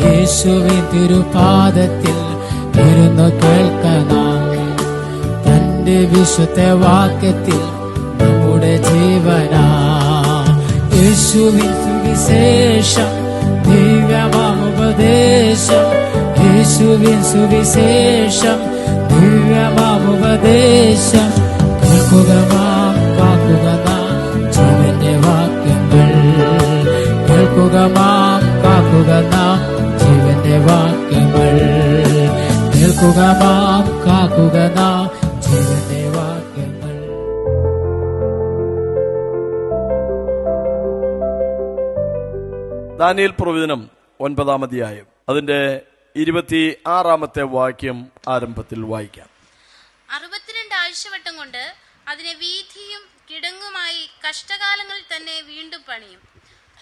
യേശുവിൻ തിരുപാദത്തിൽ ഇരുന്നു കേൾക്കണം. തന്റെ വിശുദ്ധ വാക്യത്തിൽ നമ്മുടെ ജീവനാ. യേശുവിൻ സുവിശേഷം ദിവ്യമാമുപദേശം. യേശുവിൻ സുവിശേഷം ദിവ്യമാമുപദേശം. കേൾക്കുക നാം, കാക്കുക നാം ജീവന്റെ വാക്യങ്ങൾ. കേൾക്കുക നാം, കാക്കുക നാം ജീവന്റെ വാക്യങ്ങൾ. കേൾക്കുക നാം, കാക്കുക നാം ജീവന്റെ വാക്യങ്ങൾ. ദാനിയേൽ പ്രവചനം 9-ാം അധ്യായം അതിന്റെ 26-ാമത്തെ വാക്യം ആരംഭത്തിൽ വായിക്കാം. 62 ആഴ്ചവട്ടം കൊണ്ട് അതിനെ വീഥിയും കിടങ്ങുമായി കഷ്ടകാലങ്ങളിൽ തന്നെ വീണ്ടും പണിയും.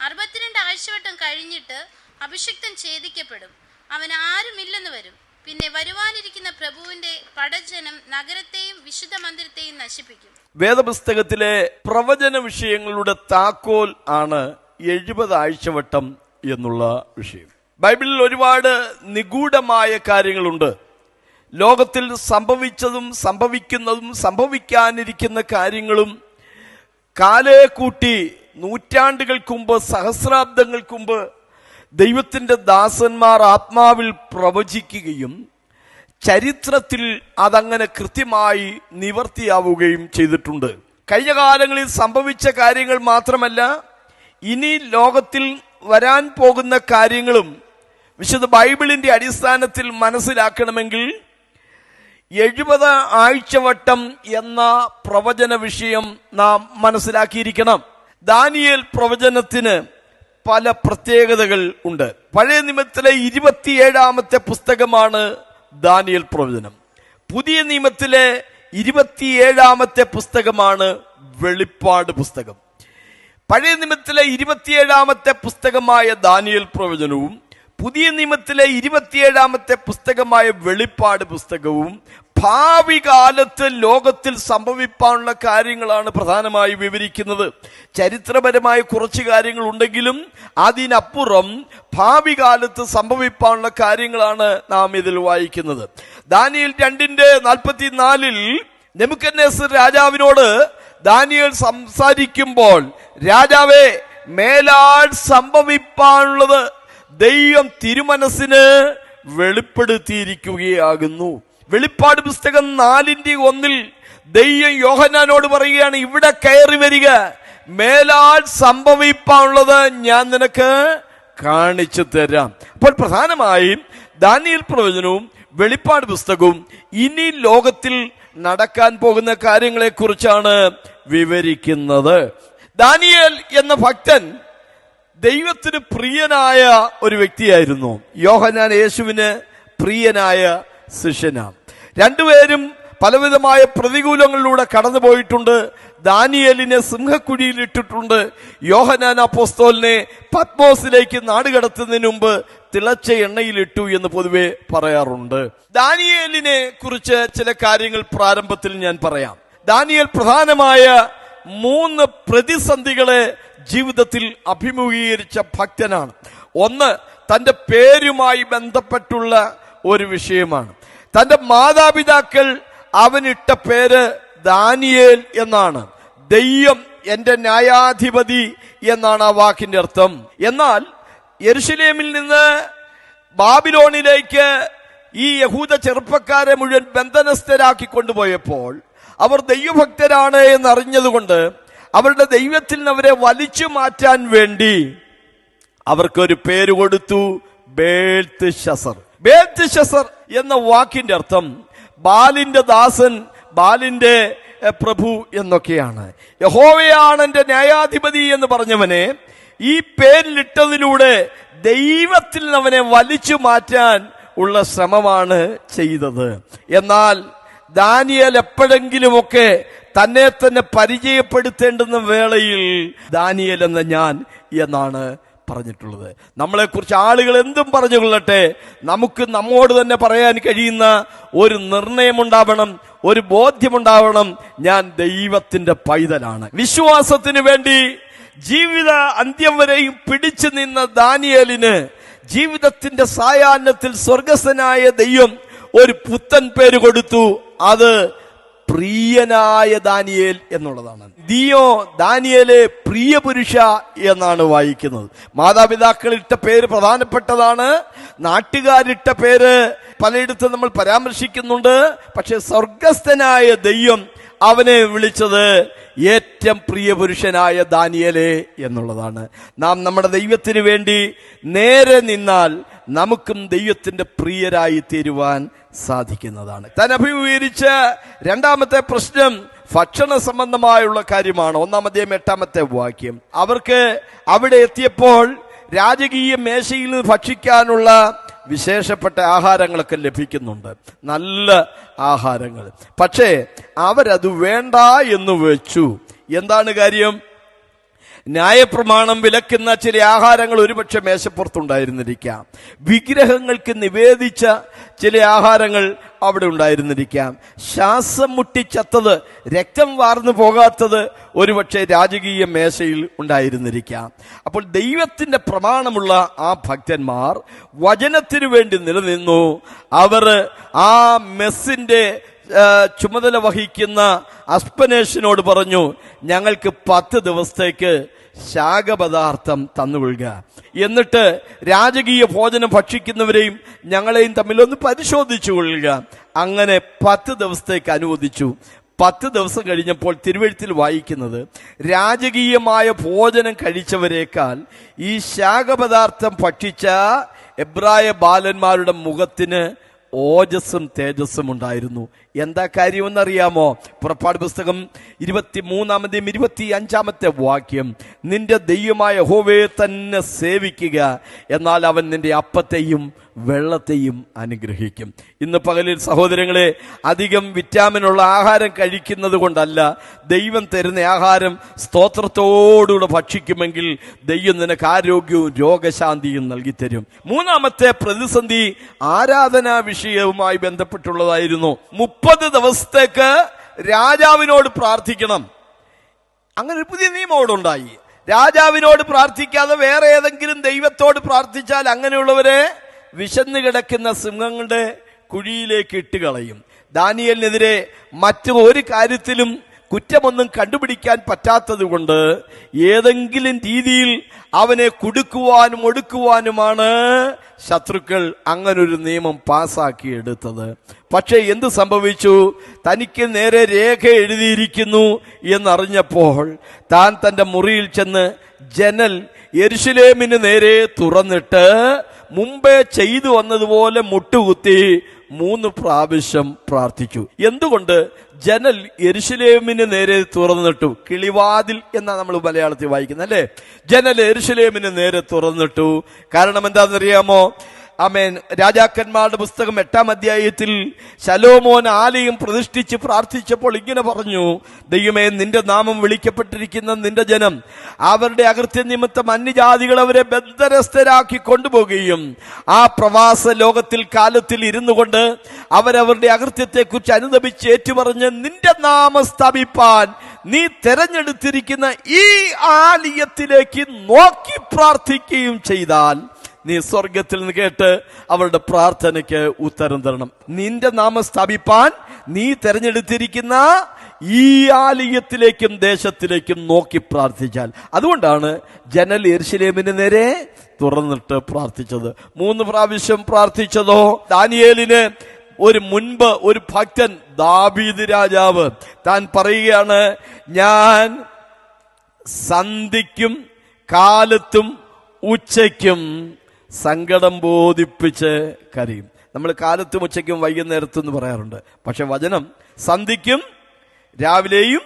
62 ആഴ്ചവട്ടം കഴിഞ്ഞിട്ട് അഭിഷിക്തൻ ഛേദിക്കപ്പെടും, അവൻ ആരുമില്ലെന്ന് വരും. പിന്നെ വരുവാനിരിക്കുന്ന പ്രഭുവിന്റെ പടജനം നഗരത്തെയും വിശുദ്ധ മന്ദിരത്തെയും നശിപ്പിക്കും. വേദപുസ്തകത്തിലെ പ്രവചന വിഷയങ്ങളുടെ താക്കോൽ ആണ് 70 ആഴ്ചവട്ടം എന്നുള്ള വിഷയം. ബൈബിളിൽ ഒരുപാട് നിഗൂഢമായ കാര്യങ്ങളുണ്ട്. ലോകത്തിൽ സംഭവിച്ചതും സംഭവിക്കുന്നതും സംഭവിക്കാനിരിക്കുന്ന കാര്യങ്ങളും കാലേ കൂട്ടി നൂറ്റാണ്ടുകൾക്ക് മുമ്പ്, സഹസ്രാബ്ദങ്ങൾക്ക് മുമ്പ് ദൈവത്തിന്റെ ദാസന്മാർ ആത്മാവിൽ പ്രവചിക്കുകയും ചരിത്രത്തിൽ അതങ്ങനെ കൃത്യമായി നിവർത്തിയാവുകയും ചെയ്തിട്ടുണ്ട്. കഴിഞ്ഞ കാലങ്ങളിൽ സംഭവിച്ച കാര്യങ്ങൾ മാത്രമല്ല, ഇനി ലോകത്തിൽ വരാൻ പോകുന്ന കാര്യങ്ങളും വിശുദ്ധ ബൈബിളിന്റെ അടിസ്ഥാനത്തിൽ മനസ്സിലാക്കണമെങ്കിൽ 70 ആഴ്ചവട്ടം എന്ന പ്രവചന വിഷയം നാം മനസ്സിലാക്കിയിരിക്കണം. ദാനിയേൽ പ്രവചനത്തിന് പല പ്രത്യേകതകൾ ഉണ്ട്. പഴയ നിയമത്തിലെ 27-ാമത്തെ പുസ്തകമാണ് ദാനിയേൽ പ്രവചനം. പുതിയ നിയമത്തിലെ 27-ാമത്തെ പുസ്തകമാണ് വെളിപ്പാട് പുസ്തകം. പഴയ നിയമത്തിലെ 27-ാമത്തെ പുസ്തകമായ ദാനിയേൽ പ്രവചനവും പുതിയ നിയമത്തിലെ 27-ാമത്തെ പുസ്തകമായ വെളിപ്പാട് പുസ്തകവും ഭാവി കാലത്ത് ലോകത്തിൽ സംഭവിക്കാനുള്ള കാര്യങ്ങളാണ് പ്രധാനമായി വിവരിക്കുന്നത്. ചരിത്രപരമായ കുറച്ച് കാര്യങ്ങൾ ഉണ്ടെങ്കിലും അതിനപ്പുറം ഭാവി കാലത്ത് സംഭവിക്കാനുള്ള കാര്യങ്ങളാണ് നാം ഇതിൽ വായിക്കുന്നത്. ദാനിയേൽ 2:44 നെബൂഖദ്നേസർ രാജാവിനോട് ദാനിയേൽ സംസാരിക്കുമ്പോൾ, രാജാവേ, മേലാൽ സംഭവിക്കാനുള്ളത് ദൈവം തിരുമനസ്സിന് വെളിപ്പെടുത്തിയിരിക്കുകയാകുന്നു. വെളിപ്പാട് പുസ്തകം 4:1 ദൈവം യോഹന്നാനോട് പറയുകയാണ്, ഇവിടെ കയറി വരിക, മേലാൽ സംഭവിക്കാനുള്ളത് ഞാൻ നിനക്ക് കാണിച്ചു തരാം. അപ്പോൾ പ്രധാനമായും ദാനിയേൽ പ്രവചനവും വെളിപ്പാട് പുസ്തകവും ഇനി ലോകത്തിൽ നടക്കാൻ പോകുന്ന കാര്യങ്ങളെ കുറിച്ചാണ് വിവരിക്കുന്നത്. ദാനിയേൽ എന്ന ഭക്തൻ ദൈവത്തിന് പ്രിയനായ ഒരു വ്യക്തിയായിരുന്നു. യോഹന്നാൻ യേശുവിന് പ്രിയനായ ശിഷ്യനാണ്. രണ്ടുപേരും പലവിധമായ പ്രതികൂലങ്ങളിലൂടെ കടന്നു പോയിട്ടുണ്ട്. ദാനിയേലിനെ സിംഹക്കുഴിയിൽ ഇട്ടിട്ടുണ്ട്. യോഹന്നാൻ അപ്പോസ്തലനെ പത്മോസിലേക്ക് നാടുകടത്തുന്നതിന് മുമ്പ് തിളച്ച എണ്ണയിലിട്ടു എന്ന് പൊതുവെ പറയാറുണ്ട്. ദാനിയേലിനെ കുറിച്ച് ചില കാര്യങ്ങൾ പ്രാരംഭത്തിൽ ഞാൻ പറയാം. ദാനിയേൽ പ്രധാനമായ 3 പ്രതിസന്ധികളെ ജീവിതത്തിൽ അഭിമുഖീകരിച്ച ഭക്തനാണ്. ഒന്ന്, തന്റെ പേരുമായി ബന്ധപ്പെട്ടുള്ള ഒരു വിഷയമാണ്. തന്റെ മാതാപിതാക്കൾ അവനിട്ട പേര് ദാനിയേൽ എന്നാണ്. ദൈവം എന്റെ ന്യായാധിപതി എന്നാണ് ആ വാക്കിന്റെ അർത്ഥം. എന്നാൽ യെരുശലേമിൽ നിന്ന് ബാബിലോണിലേക്ക് ഈ യഹൂദ ചെറുപ്പക്കാരെ മുഴുവൻ ബന്ധനസ്ഥരാക്കി കൊണ്ടുപോയപ്പോൾ അവർ ദൈവഭക്തരാണ് എന്നറിഞ്ഞതുകൊണ്ട് അവരുടെ ദൈവത്തിൽ നിന്ന് അവരെ വലിച്ചു മാറ്റാൻ വേണ്ടി അവർക്കൊരു പേര് കൊടുത്തു, ബേൽത്ശസ്സർ. ബേൽത്ശസ്സർ എന്ന വാക്കിന്റെ അർത്ഥം ബാലിന്റെ ദാസൻ, ബാലിന്റെ പ്രഭു എന്നൊക്കെയാണ്. യഹോവയാണ് എന്റെ ന്യായാധിപതി എന്ന് പറഞ്ഞവനെ ഈ പേരിലിട്ടതിലൂടെ ദൈവത്തിൽ നിന്ന് അവനെ വലിച്ചു മാറ്റാൻ ഉള്ള ശ്രമമാണ് ചെയ്തത്. എന്നാൽ ദാനിയേൽ എപ്പോഴെങ്കിലുമൊക്കെ തന്നെ തന്നെ പരിചയപ്പെടുത്തേണ്ടുന്ന വേളയിൽ ദാനിയേൽ എന്ന ഞാൻ എന്നാണ് പറഞ്ഞിട്ടുള്ളത്. നമ്മളെക്കുറിച്ച് ആളുകൾ എന്തും പറഞ്ഞുകൊള്ളട്ടെ, നമുക്ക് നമ്മോട് തന്നെ പറയാൻ കഴിയുന്ന ഒരു നിർണയമുണ്ടാവണം, ഒരു ബോധ്യമുണ്ടാവണം. ഞാൻ ദൈവത്തിന്റെ പൈതലാണ്. വിശ്വാസത്തിന് വേണ്ടി ജീവിത അന്ത്യം വരെയും പിടിച്ചു നിന്ന ദാനിയേലിന് ജീവിതത്തിന്റെ സായാഹ്നത്തിൽ സ്വർഗസ്ഥനായ ദൈവം ഒരു പുത്തൻ പേര് കൊടുത്തു. അത് പ്രിയനായ ദാനിയേൽ എന്നുള്ളതാണ്. നീയോ ദാനിയേലെ പ്രിയ പുരുഷ എന്നാണ് വായിക്കുന്നത്. മാതാപിതാക്കളിട്ട പേര് പ്രധാനപ്പെട്ടതാണ്, നാട്ടുകാരിട്ട പേര് പലയിടത്തും നമ്മൾ പരാമർശിക്കുന്നുണ്ട്. പക്ഷെ സ്വർഗസ്ഥനായ ദൈവം അവനെ വിളിച്ചത് ഏറ്റവും പ്രിയ പുരുഷനായ ദാനിയേലേ എന്നുള്ളതാണ്. നാം നമ്മുടെ ദൈവത്തിന് വേണ്ടി നേരെ നിന്നാൽ നമുക്കും ദൈവത്തിന്റെ പ്രിയരായി തീരുവാൻ സാധിക്കുന്നതാണ്. താൻ അഭിമുഖീകരിച്ച രണ്ടാമത്തെ പ്രശ്നം ഭക്ഷണ സംബന്ധമായുള്ള കാര്യമാണ്. 1-ാം അധ്യായം 8-ാമത്തെ വാക്യം. അവർക്ക് അവിടെ എത്തിയപ്പോൾ രാജകീയ മേശയിൽ നിന്ന് ഭക്ഷിക്കാനുള്ള വിശേഷപ്പെട്ട ആഹാരങ്ങളൊക്കെ ലഭിക്കുന്നുണ്ട്, നല്ല ആഹാരങ്ങൾ. പക്ഷേ അവരത് വേണ്ട എന്ന് വെച്ചു. എന്താണ് കാര്യം? ന്യായപ്രമാണം വിലക്കുന്ന ചില ആഹാരങ്ങൾ ഒരുപക്ഷെ മേശപ്പുറത്തുണ്ടായിരുന്നിരിക്കാം. വിഗ്രഹങ്ങൾക്ക് നിവേദിച്ച ചില ആഹാരങ്ങൾ അവിടെ ഉണ്ടായിരുന്നിരിക്കാം. ശ്വാസം മുട്ടിച്ചത്തത്, രക്തം വാർന്നു പോകാത്തത് ഒരുപക്ഷെ രാജകീയ മേശയിൽ ഉണ്ടായിരുന്നിരിക്കാം. അപ്പോൾ ദൈവത്തിന്റെ പ്രമാണമുള്ള ആ ഭക്തന്മാർ വചനത്തിനു വേണ്ടി നിലനിന്നു. അവർ ആ മെസ്സിന്റെ ചുമതല വഹിക്കുന്ന അസ്പനേഷിനോട് പറഞ്ഞു, ഞങ്ങൾക്ക് 10 ദിവസത്തേക്ക് ശാഖപദാർത്ഥം തന്നുകൊള്ളുക, എന്നിട്ട് രാജകീയ ഭോജനം ഭക്ഷിക്കുന്നവരെയും ഞങ്ങളെയും തമ്മിലൊന്ന് പരിശോധിച്ചു കൊള്ളുക. അങ്ങനെ 10 ദിവസത്തേക്ക് അനുവദിച്ചു. 10 ദിവസം കഴിഞ്ഞപ്പോൾ തിരുവെഴുത്തിൽ വായിക്കുന്നത്, രാജകീയമായ ഭോജനം കഴിച്ചവരെക്കാൾ ഈ ശാഖപദാർത്ഥം ഭക്ഷിച്ച എബ്രായ ബാലന്മാരുടെ മുഖത്തിന് ഓജസ്സും തേജസ്സും ഉണ്ടായിരുന്നു. എന്താ കാര്യമെന്നറിയാമോ? പുറപ്പാട് പുസ്തകം 23-ാം അധ്യായം 25-ാമത്തെ വാക്യം, നിന്റെ ദൈവമായ യഹോവയെ തന്നെ സേവിക്കുക, എന്നാൽ അവൻ നിന്റെ അപ്പത്തെയും വെള്ളത്തെയും അനുഗ്രഹിക്കും. ഇന്ന് പകലിൽ സഹോദരങ്ങളെ, അധികം വിറ്റാമിനുള്ള ആഹാരം കഴിക്കുന്നത് കൊണ്ടല്ല, ദൈവം തരുന്ന ആഹാരം സ്തോത്രത്തോടുകൂടെ ഭക്ഷിക്കുമെങ്കിൽ ദൈവം നിനക്ക് ആരോഗ്യവും രോഗശാന്തിയും നൽകിത്തരും. 3-ാമത്തെ പ്രതിസന്ധി ആരാധനാ വിഷയവുമായി ബന്ധപ്പെട്ടുള്ളതായിരുന്നു. 30 ദിവസത്തേക്ക് രാജാവിനോട് പ്രാർത്ഥിക്കണം. അങ്ങനെ ഒരു പുതിയ നിയമം അവിടെ ഉണ്ടായി. രാജാവിനോട് പ്രാർത്ഥിക്കാതെ വേറെ ഏതെങ്കിലും ദൈവത്തോട് പ്രാർത്ഥിച്ചാൽ അങ്ങനെയുള്ളവരെ വിശന്നു കിടക്കുന്ന സിംഹങ്ങളുടെ കുഴിയിലേക്ക് ഇട്ടുകളയും. ദാനിയേലിനെതിരെ മറ്റു ഒരു കാര്യത്തിലും കുറ്റമൊന്നും കണ്ടുപിടിക്കാൻ പറ്റാത്തത് കൊണ്ട് ഏതെങ്കിലും രീതിയിൽ അവനെ കുടുക്കുവാനും ഒടുക്കുവാനുമാണ് ശത്രുക്കൾ അങ്ങനൊരു നിയമം പാസാക്കിയെടുത്തത്. പക്ഷെ എന്ത് സംഭവിച്ചു? തനിക്ക് നേരെ രേഖ എഴുതിയിരിക്കുന്നു എന്നറിഞ്ഞപ്പോൾ താൻ തന്റെ മുറിയിൽ ചെന്ന് ജനൽ യെരുശലേമിന് നേരെ തുറന്നിട്ട് മുമ്പേ ചെയ്തു വന്നതുപോലെ മുട്ടുകുത്തി 3 പ്രാവശ്യം പ്രാർത്ഥിച്ചു. എന്തുകൊണ്ട്? ജനൽ യെരുശലേമിന് നേരെ തുറന്നിട്ടു. കിളിവാതിൽ എന്നാണ് നമ്മൾ മലയാളത്തിൽ വായിക്കുന്നത്, അല്ലേ? ജനൽ യെരുശലേമിന് നേരെ തുറന്നിട്ടു. കാരണം എന്താണെന്നറിയാമോ? ആമേൻ. രാജാക്കന്മാരുടെ പുസ്തകം 8-ാം അധ്യായത്തിൽ ശലോമോൻ ആലയം പ്രതിഷ്ഠിച്ച് പ്രാർത്ഥിച്ചപ്പോൾ ഇങ്ങനെ പറഞ്ഞു, ദൈവമേ, നിന്റെ നാമം വിളിക്കപ്പെട്ടിരിക്കുന്ന നിന്റെ ജനം അവരുടെ അകൃത്യ നിമിത്തം അന്യജാതികൾ അവരെ ബന്ധനസ്ഥരാക്കി കൊണ്ടുപോകുകയും ആ പ്രവാസ ലോകത്തിൽ കാലത്തിൽ ഇരുന്നു കൊണ്ട് അവരവരുടെ അകൃത്യത്തെക്കുറിച്ച് അനുദപിച്ച് ഏറ്റുപറഞ്ഞ് നിന്റെ നാമം സ്ഥാപിപ്പാൻ നീ തെരഞ്ഞെടുത്തിരിക്കുന്ന ഈ ആലയത്തിലേക്ക് നോക്കി പ്രാർത്ഥിക്കുകയും ചെയ്താൽ നീ സ്വർഗത്തിൽ നിന്ന് കേട്ട് അവരുടെ പ്രാർത്ഥനയ്ക്ക് ഉത്തരം തരണം. നിന്റെ നാമം സ്ഥാപിപ്പാൻ നീ തെരഞ്ഞെടുത്തിരിക്കുന്ന ഈ ആലയത്തിലേക്കും ദേശത്തിലേക്കും നോക്കി പ്രാർത്ഥിച്ചാൽ. അതുകൊണ്ടാണ് ജനൽ യെരുശലേമിന് നേരെ തുറന്നിട്ട് പ്രാർത്ഥിച്ചത്. 3 പ്രാവശ്യം പ്രാർത്ഥിച്ചതോ ദാനിയേലിന് മുൻപ് ഒരു ഭക്തൻ ദാവീദ് രാജാവ് താൻ പറയുകയാണ്, ഞാൻ സന്ധ്യയ്ക്കും കാലത്തും ഉച്ചയ്ക്കും സങ്കടം ബോധിപ്പിച്ച് കരയും. നമ്മൾ കാലത്തും ഉച്ചയ്ക്കും വൈകുന്നേരത്തും എന്ന് പറയാറുണ്ട്. പക്ഷെ വചനം സന്ധ്യയ്ക്കും രാവിലെയും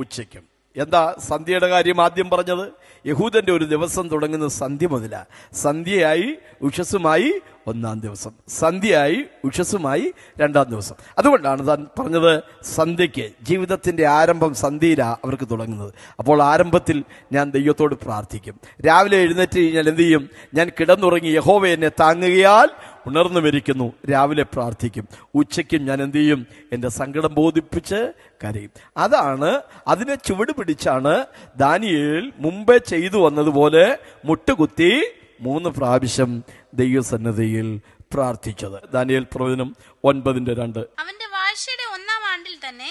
ഉച്ചയ്ക്കും. എന്താ സന്ധ്യയുടെ കാര്യം ആദ്യം പറഞ്ഞത്? യഹൂദന്റെ ഒരു ദിവസം തുടങ്ങുന്നത് സന്ധ്യ മുതലാ. സന്ധ്യയായി ഉഷസ്സുമായി 1-ാം ദിവസം, സന്ധ്യയായി ഉഷസ്സുമായി 2-ാം ദിവസം. അതുകൊണ്ടാണ് താൻ പറഞ്ഞത് സന്ധ്യയ്ക്ക്. ജീവിതത്തിന്റെ ആരംഭം സന്ധ്യയിലാ അവർക്ക് തുടങ്ങുന്നത്. അപ്പോൾ ആരംഭത്തിൽ ഞാൻ ദൈവത്തോട് പ്രാർത്ഥിക്കും. രാവിലെ എഴുന്നേറ്റ് കഴിഞ്ഞാൽ എന്ത് ചെയ്യും? ഞാൻ കിടന്നുറങ്ങി യഹോവ എന്നെ താങ്ങുകയാൽ ഉണർന്നു വരിക്കുന്നു. രാവിലെ പ്രാർത്ഥിക്കും. ഉച്ചയ്ക്കും ഞാൻ എന്ത് ചെയ്യും? എൻ്റെ സങ്കടം ബോധിപ്പിച്ച് കരയും. അതിനെ ചുവട് പിടിച്ചാണ് ദാനിയേൽ മുമ്പേ ചെയ്തു വന്നതുപോലെ മുട്ടുകുത്തി 3 പ്രാവശ്യം ദൈവസന്നിധിയിൽ പ്രാർത്ഥിച്ചത്. ദാനിയേൽ പ്രവചനം 9:2. അവന്റെ വാഴ്ചയുടെ 1-ാം ആണ്ടിൽ തന്നെ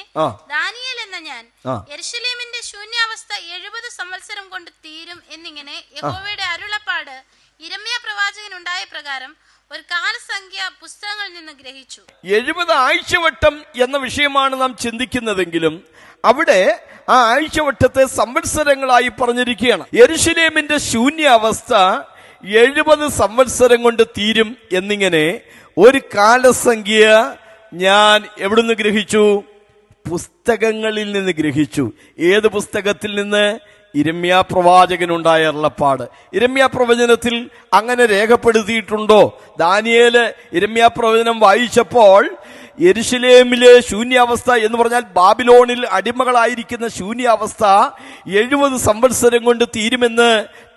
ദാനിയേൽ എന്ന ഞാൻ യെരൂശലേമിന്റെ ശൂന്യാവസ്ഥ 70 സംവത്സരം കൊണ്ട് തീരും എന്നിങ്ങനെ യഹോവയുടെ അരുളപ്പാട് യിരെമ്യാ പ്രവാചകനുണ്ടായ പ്രകാരം ഒരു കാലസംഖ്യ പുസ്തകങ്ങളിൽ നിന്ന് ഗ്രഹിച്ചു. 70 ആഴ്ചവട്ടം എന്ന വിഷയമാണ് നാം ചിന്തിക്കുന്നതെങ്കിലും അവിടെ ആ ആഴ്ചവട്ടത്തെ സംവത്സരങ്ങളായി പറഞ്ഞിരിക്കുകയാണ്. യെരൂശലേമിന്റെ ശൂന്യാവസ്ഥ 70 സംവത്സരം കൊണ്ട് തീരും എന്നിങ്ങനെ ഒരു കാലസംഖ്യ ഞാൻ എവിടുന്ന് ഗ്രഹിച്ചു? പുസ്തകങ്ങളിൽ നിന്ന് ഗ്രഹിച്ചു. ഏത് പുസ്തകത്തിൽ നിന്ന്? യിരെമ്യാ പ്രവാചകനുണ്ടായ അരുളപ്പാട്. യിരെമ്യാ പ്രവചനത്തിൽ അങ്ങനെ രേഖപ്പെടുത്തിയിട്ടുണ്ടോ? ദാനിയേല് യിരെമ്യാ പ്രവചനം വായിച്ചപ്പോൾ യെരൂശലേമിലെ ശൂന്യാവസ്ഥ എന്ന് പറഞ്ഞാൽ ബാബിലോണിൽ അടിമകളായിരിക്കുന്ന ശൂന്യാവസ്ഥ 70 സംവത്സരം കൊണ്ട് തീരുമെന്ന്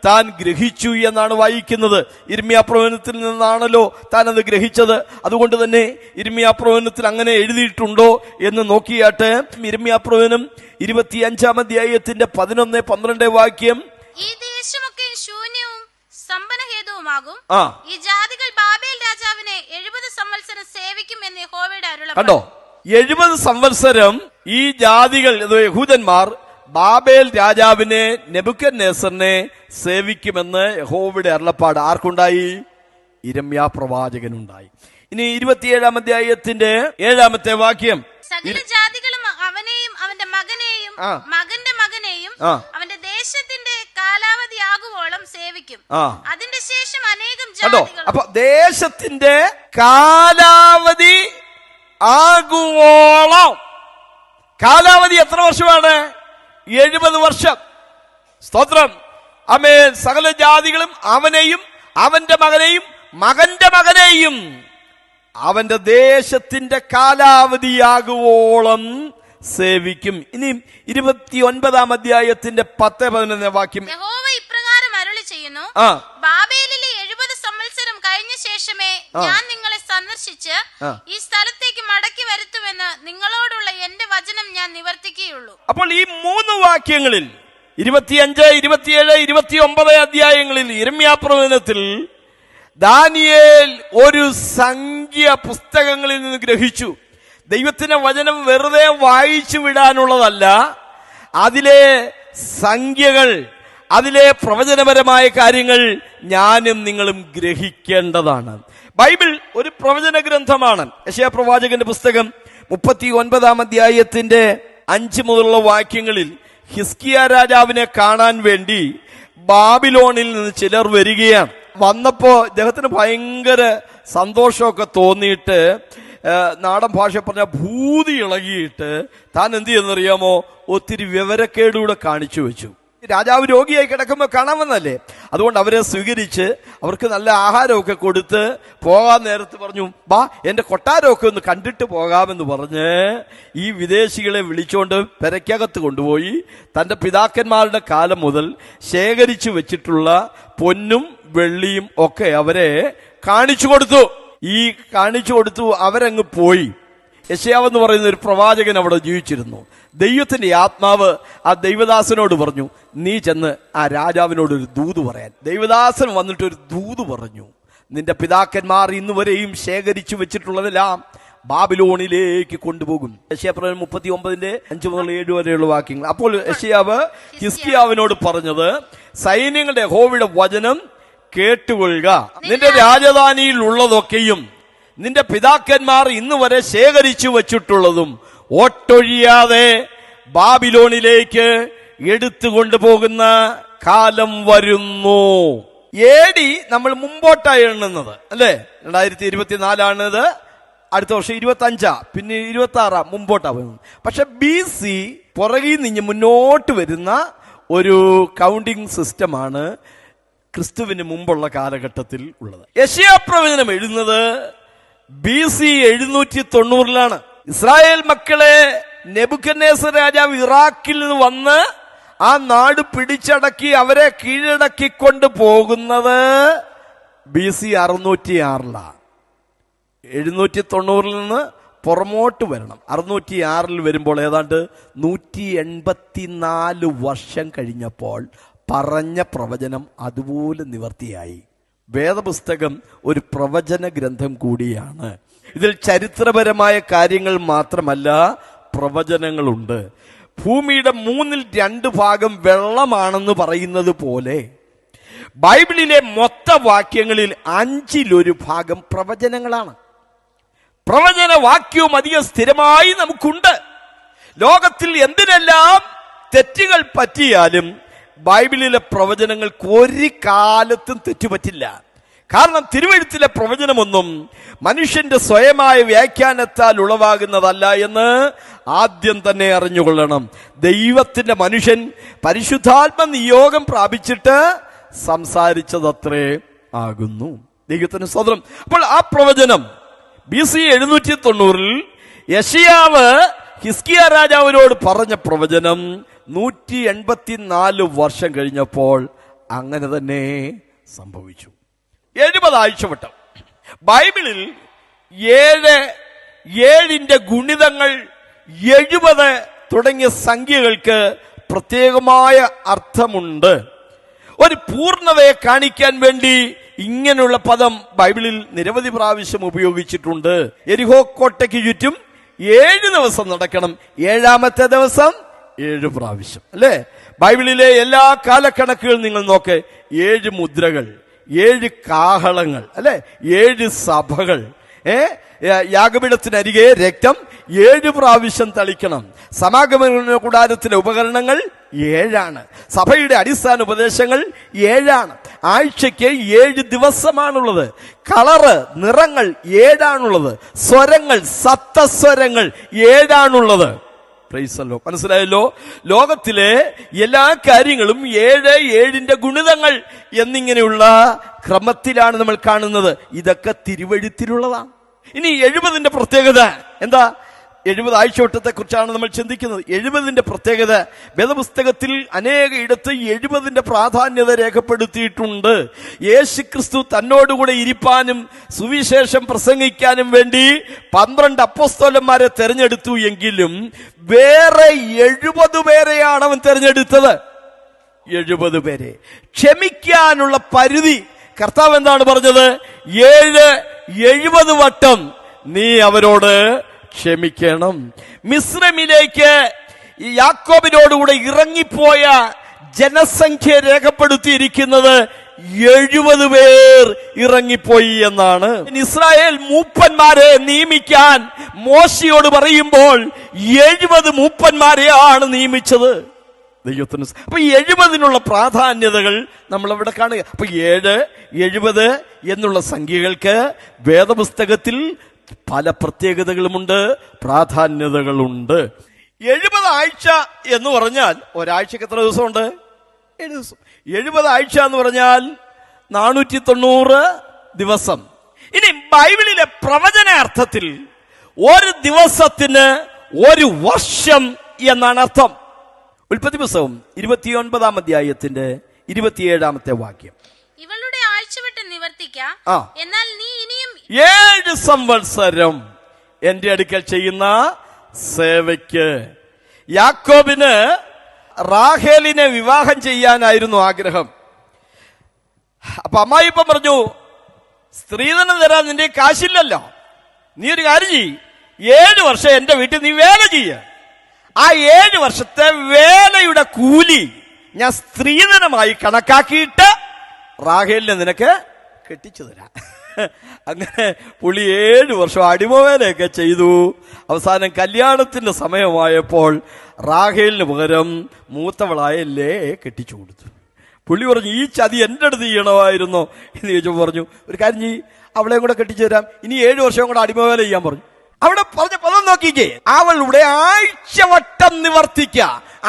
താൻ ഗ്രഹിച്ചു എന്നാണ് വായിക്കുന്നത്. യിരെമ്യാ പ്രവചനത്തിൽ നിന്നാണല്ലോ താൻ അത് ഗ്രഹിച്ചത്. അതുകൊണ്ട് തന്നെ യിരെമ്യാ പ്രവചനത്തിൽ അങ്ങനെ എഴുതിയിട്ടുണ്ടോ എന്ന് നോക്കിയാട്ട് യിരെമ്യാ പ്രവചനം 25-ാം അധ്യായത്തിന്റെ 11-12 വാക്യം, ഈ ദേശമൊക്കെ ശൂന്യവും സ്തംഭനഹേതുവുമാകും. ഈ ജാതികൾ ബാബേൽ രാജാവിനെ 70 സംവത്സരം സേവിക്കും എന്ന് യഹോവയുടെ അരുളപ്പാട്. കണ്ടോ, 70 സംവത്സരം ഈ ജാതികൾ യഹൂദന്മാർ ബാബേൽ രാജാവിനെ നെബൂഖദ്നേസറിനെ സേവിക്കുമെന്ന് യഹോവയുടെ അരുളപ്പാട് ആർക്കുണ്ടായി? യിരെമ്യാ പ്രവാചകനുണ്ടായി. ഇനി 27-ാം അധ്യായത്തിന്റെ 7-ാമത്തെ വാക്യം, സകല ജാതികളും അവനെയും അവന്റെ മകനെയും മകന്റെ മകനെയും അവന്റെ ദേശത്തിന്റെ കാലാവധി ആകുവോളം സേവിക്കും. അതിന്റെ ശേഷം അനേകം ജാതികൾ. അപ്പൊ ദേശത്തിന്റെ കാലാവധി ആകുവോളം. കാലാവധി എത്ര വർഷമാണ്? 70 വർഷം. സ്തോത്രം. ആമേൻ. സകല ജാതികളും അവനെയും അവന്റെ മകനെയും മകന്റെ മകനെയും അവന്റെ ദേശത്തിന്റെ കാലാവധിയാകുവോളം സേവിക്കും. ഇനി 29-ാം അധ്യായത്തിന്റെ 10-11 വാക്യം, യഹോവ ഇപ്രകാരം അരുളി ചെയ്യുന്നു, ബാബേലിലെ 70 സംവത്സരം കഴിഞ്ഞ ശേഷമേ ഞാൻ നിങ്ങളെ സന്ദർശിച്ച് ഈ സ്ഥലത്തേക്ക് മടക്കി വരുത്തുമെന്ന് നിങ്ങളോടുള്ള എന്റെ വചനം ഞാൻ നിവർത്തിക്കുകയുള്ളൂ. അപ്പോൾ ഈ 3 വാക്യങ്ങളിൽ 25, 27, 29 അധ്യായങ്ങളിൽ യിരെമ്യാ പ്രവചനത്തിൽ ദാനിയേൽ ഒരു സംഖ്യ പുസ്തകങ്ങളിൽ നിന്ന് ഗ്രഹിച്ചു. ദൈവത്തിന്റെ വചനം വെറുതെ വായിച്ചു വിടാനുള്ളതല്ല. അതിലെ സംഖ്യകൾ, അതിലെ പ്രവചനപരമായ കാര്യങ്ങൾ ഞാനും നിങ്ങളും ഗ്രഹിക്കേണ്ടതാണ്. ബൈബിൾ ഒരു പ്രവചന ഗ്രന്ഥമാണ്. യെശയ്യാ പ്രവാചകന്റെ പുസ്തകം 39-ാം അധ്യായത്തിന്റെ 5 മുതലുള്ള വാക്യങ്ങളിൽ ഹിസ്കിയ രാജാവിനെ കാണാൻ വേണ്ടി ബാബിലോണിൽ നിന്ന് ചിലർ വരികയാണ്. വന്നപ്പോ ഇദ്ദേഹത്തിന് ഭയങ്കര സന്തോഷമൊക്കെ തോന്നിയിട്ട്, നാടൻ ഭാഷ പറഞ്ഞ ഭൂതി ഇളകിയിട്ട് താൻ എന്ത് ചെയ്യുന്നറിയാമോ? ഒത്തിരി വിവരക്കേടുകൂടെ കാണിച്ചു വെച്ചു. രാജാവ് രോഗിയായി കിടക്കുമ്പോൾ കാണാൻ വന്നല്ലേ, അതുകൊണ്ട് അവരെ സ്വീകരിച്ച് അവർക്ക് നല്ല ആഹാരമൊക്കെ കൊടുത്ത് പോകാൻ നേരത്ത് പറഞ്ഞു, ബാ എന്റെ കൊട്ടാരമൊക്കെ ഒന്ന് കണ്ടിട്ട് പോകാമെന്ന് പറഞ്ഞ് ഈ വിദേശികളെ വിളിച്ചോണ്ട് പെരയ്ക്കകത്ത് കൊണ്ടുപോയി തന്റെ പിതാക്കന്മാരുടെ കാലം മുതൽ ശേഖരിച്ചു വെച്ചിട്ടുള്ള പൊന്നും വെള്ളിയും ഒക്കെ അവരെ കാണിച്ചു കൊടുത്തു. ഈ കാണിച്ചു കൊടുത്തു അവരങ്ങ് പോയി. യെശയ്യാവെന്ന് പറയുന്ന ഒരു പ്രവാചകൻ അവിടെ ജീവിച്ചിരുന്നു. ദൈവത്തിന്റെ ആത്മാവ് ആ ദൈവദാസനോട് പറഞ്ഞു, നീ ചെന്ന് ആ രാജാവിനോട് ഒരു ദൂത് പറയാൻ. ദൈവദാസൻ വന്നിട്ട് ഒരു ദൂത് പറഞ്ഞു, നിന്റെ പിതാക്കന്മാർ ഇന്നുവരെയും ശേഖരിച്ചു വെച്ചിട്ടുള്ളതെല്ലാം ബാബിലോണിലേക്ക് കൊണ്ടുപോകും. യെശയ്യാ പ്രവചനം 39-ന്റെ 5 മുതൽ 7 വരെയുള്ള വാക്യങ്ങൾ. അപ്പോൾ യെശയ്യാവ് ഹിസ്കിയാവിനോട് പറഞ്ഞത്, സൈന്യങ്ങളുടെ യഹോവയുടെ വചനം കേട്ടുകൊള്ളുക. നിന്റെ രാജധാനിയിൽ ഉള്ളതൊക്കെയും നിന്റെ പിതാക്കന്മാർ ഇന്ന് വരെ ശേഖരിച്ചു വച്ചിട്ടുള്ളതും ഒട്ടൊഴിയാതെ ബാബിലോണിലേക്ക് എടുത്തുകൊണ്ടുപോകുന്ന കാലം വരുന്നു. AD നമ്മൾ മുമ്പോട്ടാണ് എണ്ണുന്നത് അല്ലേ? 2024 അടുത്ത വർഷം 25, പിന്നെ 26 മുമ്പോട്ടാ വരുന്നത്. പക്ഷെ BC പുറകിൽ നിന്ന് മുന്നോട്ട് വരുന്ന ഒരു കൗണ്ടിങ് സിസ്റ്റമാണ് ക്രിസ്തുവിന് മുമ്പുള്ള കാലഘട്ടത്തിൽ ഉള്ളത്. യെശയ്യാ പ്രവചനം എഴുതുന്നത് BC 790-ലാണ്. ഇസ്രായേൽ മക്കളെ നെബൂഖദ്നേസർ രാജാവ് ഇറാഖിൽ നിന്ന് വന്ന് ആ നാട് പിടിച്ചടക്കി അവരെ കീഴടക്കിക്കൊണ്ട് പോകുന്നത് BC 606-ലാണ്. 790 നിന്ന് പുറമോട്ട് വരണം. 606 വരുമ്പോൾ ഏതാണ്ട് 184 വർഷം കഴിഞ്ഞപ്പോൾ പറഞ്ഞ പ്രവചനം അതുപോലെ നിവർത്തിയായി. വേദപുസ്തകം ഒരു പ്രവചന ഗ്രന്ഥം കൂടിയാണ്. ഇതിൽ ചരിത്രപരമായ കാര്യങ്ങൾ മാത്രമല്ല, പ്രവചനങ്ങളുണ്ട്. ഭൂമിയുടെ 2/3 വെള്ളമാണെന്ന് പറയുന്നത് പോലെ ബൈബിളിലെ മൊത്ത വാക്യങ്ങളിൽ 1/5 പ്രവചനങ്ങളാണ്. പ്രവചന വാക്യവും അധികം സ്ഥിരമായി നമുക്കുണ്ട്. ലോകത്തിൽ എന്തിനെല്ലാം തെറ്റുകൾ പറ്റിയാലും ബൈബിളിലെ പ്രവചനങ്ങൾക്ക് ഒരു കാലത്തും തെറ്റുപറ്റില്ല. കാരണം തിരുവെഴുത്തിലെ പ്രവചനമൊന്നും മനുഷ്യന്റെ സ്വയമായ വ്യാഖ്യാനത്താൽ ഉളവാകുന്നതല്ല എന്ന് ആദ്യം തന്നെ അറിഞ്ഞുകൊള്ളണം. ദൈവത്തിന്റെ മനുഷ്യൻ പരിശുദ്ധാത്മ നിയോഗം പ്രാപിച്ചിട്ട് സംസാരിച്ചതത്രേ ആകുന്നു. ദൈവത്തിന് സ്തോത്രം. അപ്പോൾ ആ പ്രവചനം BC 790 യെശയ്യാവ് ഹിസ്കിയ രാജാവിനോട് പറഞ്ഞ പ്രവചനം 184 വർഷം കഴിഞ്ഞപ്പോൾ അങ്ങനെ തന്നെ സംഭവിച്ചു. 70 ആഴ്ചവട്ടം. ബൈബിളിൽ 7 ഗുണിതങ്ങൾ 70 തുടങ്ങിയ സംഖ്യകൾക്ക് പ്രത്യേകമായ അർത്ഥമുണ്ട്. ഒരു പൂർണ്ണതയെ കാണിക്കാൻ വേണ്ടി ഇങ്ങനെയുള്ള പദം ബൈബിളിൽ നിരവധി പ്രാവശ്യം ഉപയോഗിച്ചിട്ടുണ്ട്. യെരിഹോ കോട്ടയ്ക്ക് ചുറ്റും 7 ദിവസം നടക്കണം, 7ാമത്തെ ദിവസം 7 പ്രാവശ്യം. അല്ലേ? ബൈബിളിലെ എല്ലാ കാലക്കണക്കുകൾ നിങ്ങൾ നോക്ക്. 7 മുദ്രകൾ, 7 കാഹളങ്ങൾ, അല്ലെ? 7 സഭകൾ. യാഗപീഠത്തിനരികെ രക്തം 7 പ്രാവശ്യം തളിക്കണം. സമാഗമന കൂടാരത്തിലെ ഉപകരണങ്ങൾ 7 സഭയുടെ അടിസ്ഥാന ഉപദേശങ്ങൾ 7 ആഴ്ചയ്ക്ക് 7 ദിവസമാണുള്ളത്. കളറ്, നിറങ്ങൾ 7 സ്വരങ്ങൾ, സപ്തസ്വരങ്ങൾ 7 പ്രൈസല്ലോ. മനസ്സിലായല്ലോ? ലോകത്തിലെ എല്ലാ കാര്യങ്ങളും 7 ഗുണിതങ്ങൾ എന്നിങ്ങനെയുള്ള ക്രമത്തിലാണ് നമ്മൾ കാണുന്നത്. ഇതൊക്കെ തിരുവെഴുത്തിലുള്ളതാണ്. ഇനി 70 പ്രത്യേകത എന്താ? 70 ആഴ്ചവട്ടത്തെ കുറിച്ചാണ് നമ്മൾ ചിന്തിക്കുന്നത്. 70 പ്രത്യേകത വേദപുസ്തകത്തിൽ അനേക ഇടത്ത് 70 പ്രാധാന്യത രേഖപ്പെടുത്തിയിട്ടുണ്ട്. യേശുക്രിസ്തു തന്നോടുകൂടെ ഇരിപ്പാനും സുവിശേഷം പ്രസംഗിക്കാനും വേണ്ടി 12 അപ്പോസ്തലന്മാരെ തെരഞ്ഞെടുത്തു എങ്കിലും വേറെ 70 പേരെയാണ് അവൻ തെരഞ്ഞെടുത്തത്. 70 പേരെ. ക്ഷമിക്കാനുള്ള പരിധി കർത്താവ് എന്താണ് പറഞ്ഞത്? 70 വട്ടം നീ അവരോട് ക്ഷമിക്കണം. മിസ്രൈമിലേക്ക് യാക്കോബിനോടുകൂടെ ഇറങ്ങിപ്പോയ ജനസംഖ്യ രേഖപ്പെടുത്തിയിരിക്കുന്നത് 70 പേർ ഇറങ്ങിപ്പോയി എന്നാണ്. ഇസ്രായേൽ മൂപ്പന്മാരെ നിയമിക്കാൻ മോശയോട് പറയുമ്പോൾ 70 മൂപ്പന്മാരെയാണ് നിയമിച്ചത്. ദൈവത്തിന്. അപ്പൊ 70 പ്രാധാന്യതകൾ നമ്മൾ അവിടെ കാണുക. അപ്പൊ 7, 70 എന്നുള്ള സംഖ്യകൾക്ക് വേദപുസ്തകത്തിൽ പല പ്രത്യേകതകളുമുണ്ട്, പ്രാധാന്യതകളുണ്ട്. 70 ആഴ്ച എന്ന് പറഞ്ഞാൽ ഒരാഴ്ചക്ക് എത്ര ദിവസമുണ്ട്? 7 ദിവസം. 70 ആഴ്ച എന്ന് പറഞ്ഞാൽ 490 ദിവസം. ഇനി ബൈബിളിലെ പ്രവചന അർത്ഥത്തിൽ ഒരു ദിവസത്തിന് 1 വർഷം എന്നാണ് അർത്ഥം. ഉൽപ്പത്തി പുസ്തകം 29-ാം അധ്യായത്തിന്റെ 27-ാമത്തെ വാക്യം. ഇവളുടെ ആഴ്ചവട്ടം നിവർത്തിക്കാം, എന്നാൽ നീ ഇനിയും 7 സംവത്സരം എന്റെ അടുക്കൽ ചെയ്യുന്ന സേവയ്ക്ക്. യാക്കോബിന് റാഹേലിനെ വിവാഹം ചെയ്യാനായിരുന്നു ആഗ്രഹം. അപ്പൊ അമ്മായിപ്പം പറഞ്ഞു, സ്ത്രീധനം തരാൻ നിന്റെ കാശില്ലല്ലോ, നീ ഒരു കാര്യം ചെയ്യ്, 7 വർഷം എന്റെ വീട്ടിൽ നീ വേല ചെയ്യ. ആ 7 വർഷത്തെ വേലയുടെ കൂലി ഞാൻ സ്ത്രീധനമായി കണക്കാക്കിയിട്ട് റാഹേലിനെ നിനക്ക് കെട്ടിച്ചു തരാം. അങ്ങനെ പുള്ളി 7 വർഷം അടിമവേലയൊക്കെ ചെയ്തു. അവസാനം കല്യാണത്തിന്റെ സമയമായപ്പോൾ റാഹേലിന് പകരം മൂത്തവളായ ലേയെ കെട്ടിച്ചു കൊടുത്തു. പുള്ളി പറഞ്ഞു, ഈ ചതി എന്റെ അടുത്ത് ചെയ്യണമായിരുന്നോ എന്ന് ചോദിച്ചപ്പോൾ പറഞ്ഞു, ഒരു കാര്യം ചെയ്യ്, അവളെയും കൂടെ കെട്ടിച്ചു തരാം, ഇനി 7 വർഷം കൂടെ അടിമവേല ചെയ്യാൻ പറഞ്ഞു. അവിടെ പറഞ്ഞ പദം നോക്കിക്കേ, അവളുടെ ആഴ്ചവട്ടം നിവർത്തിക്ക.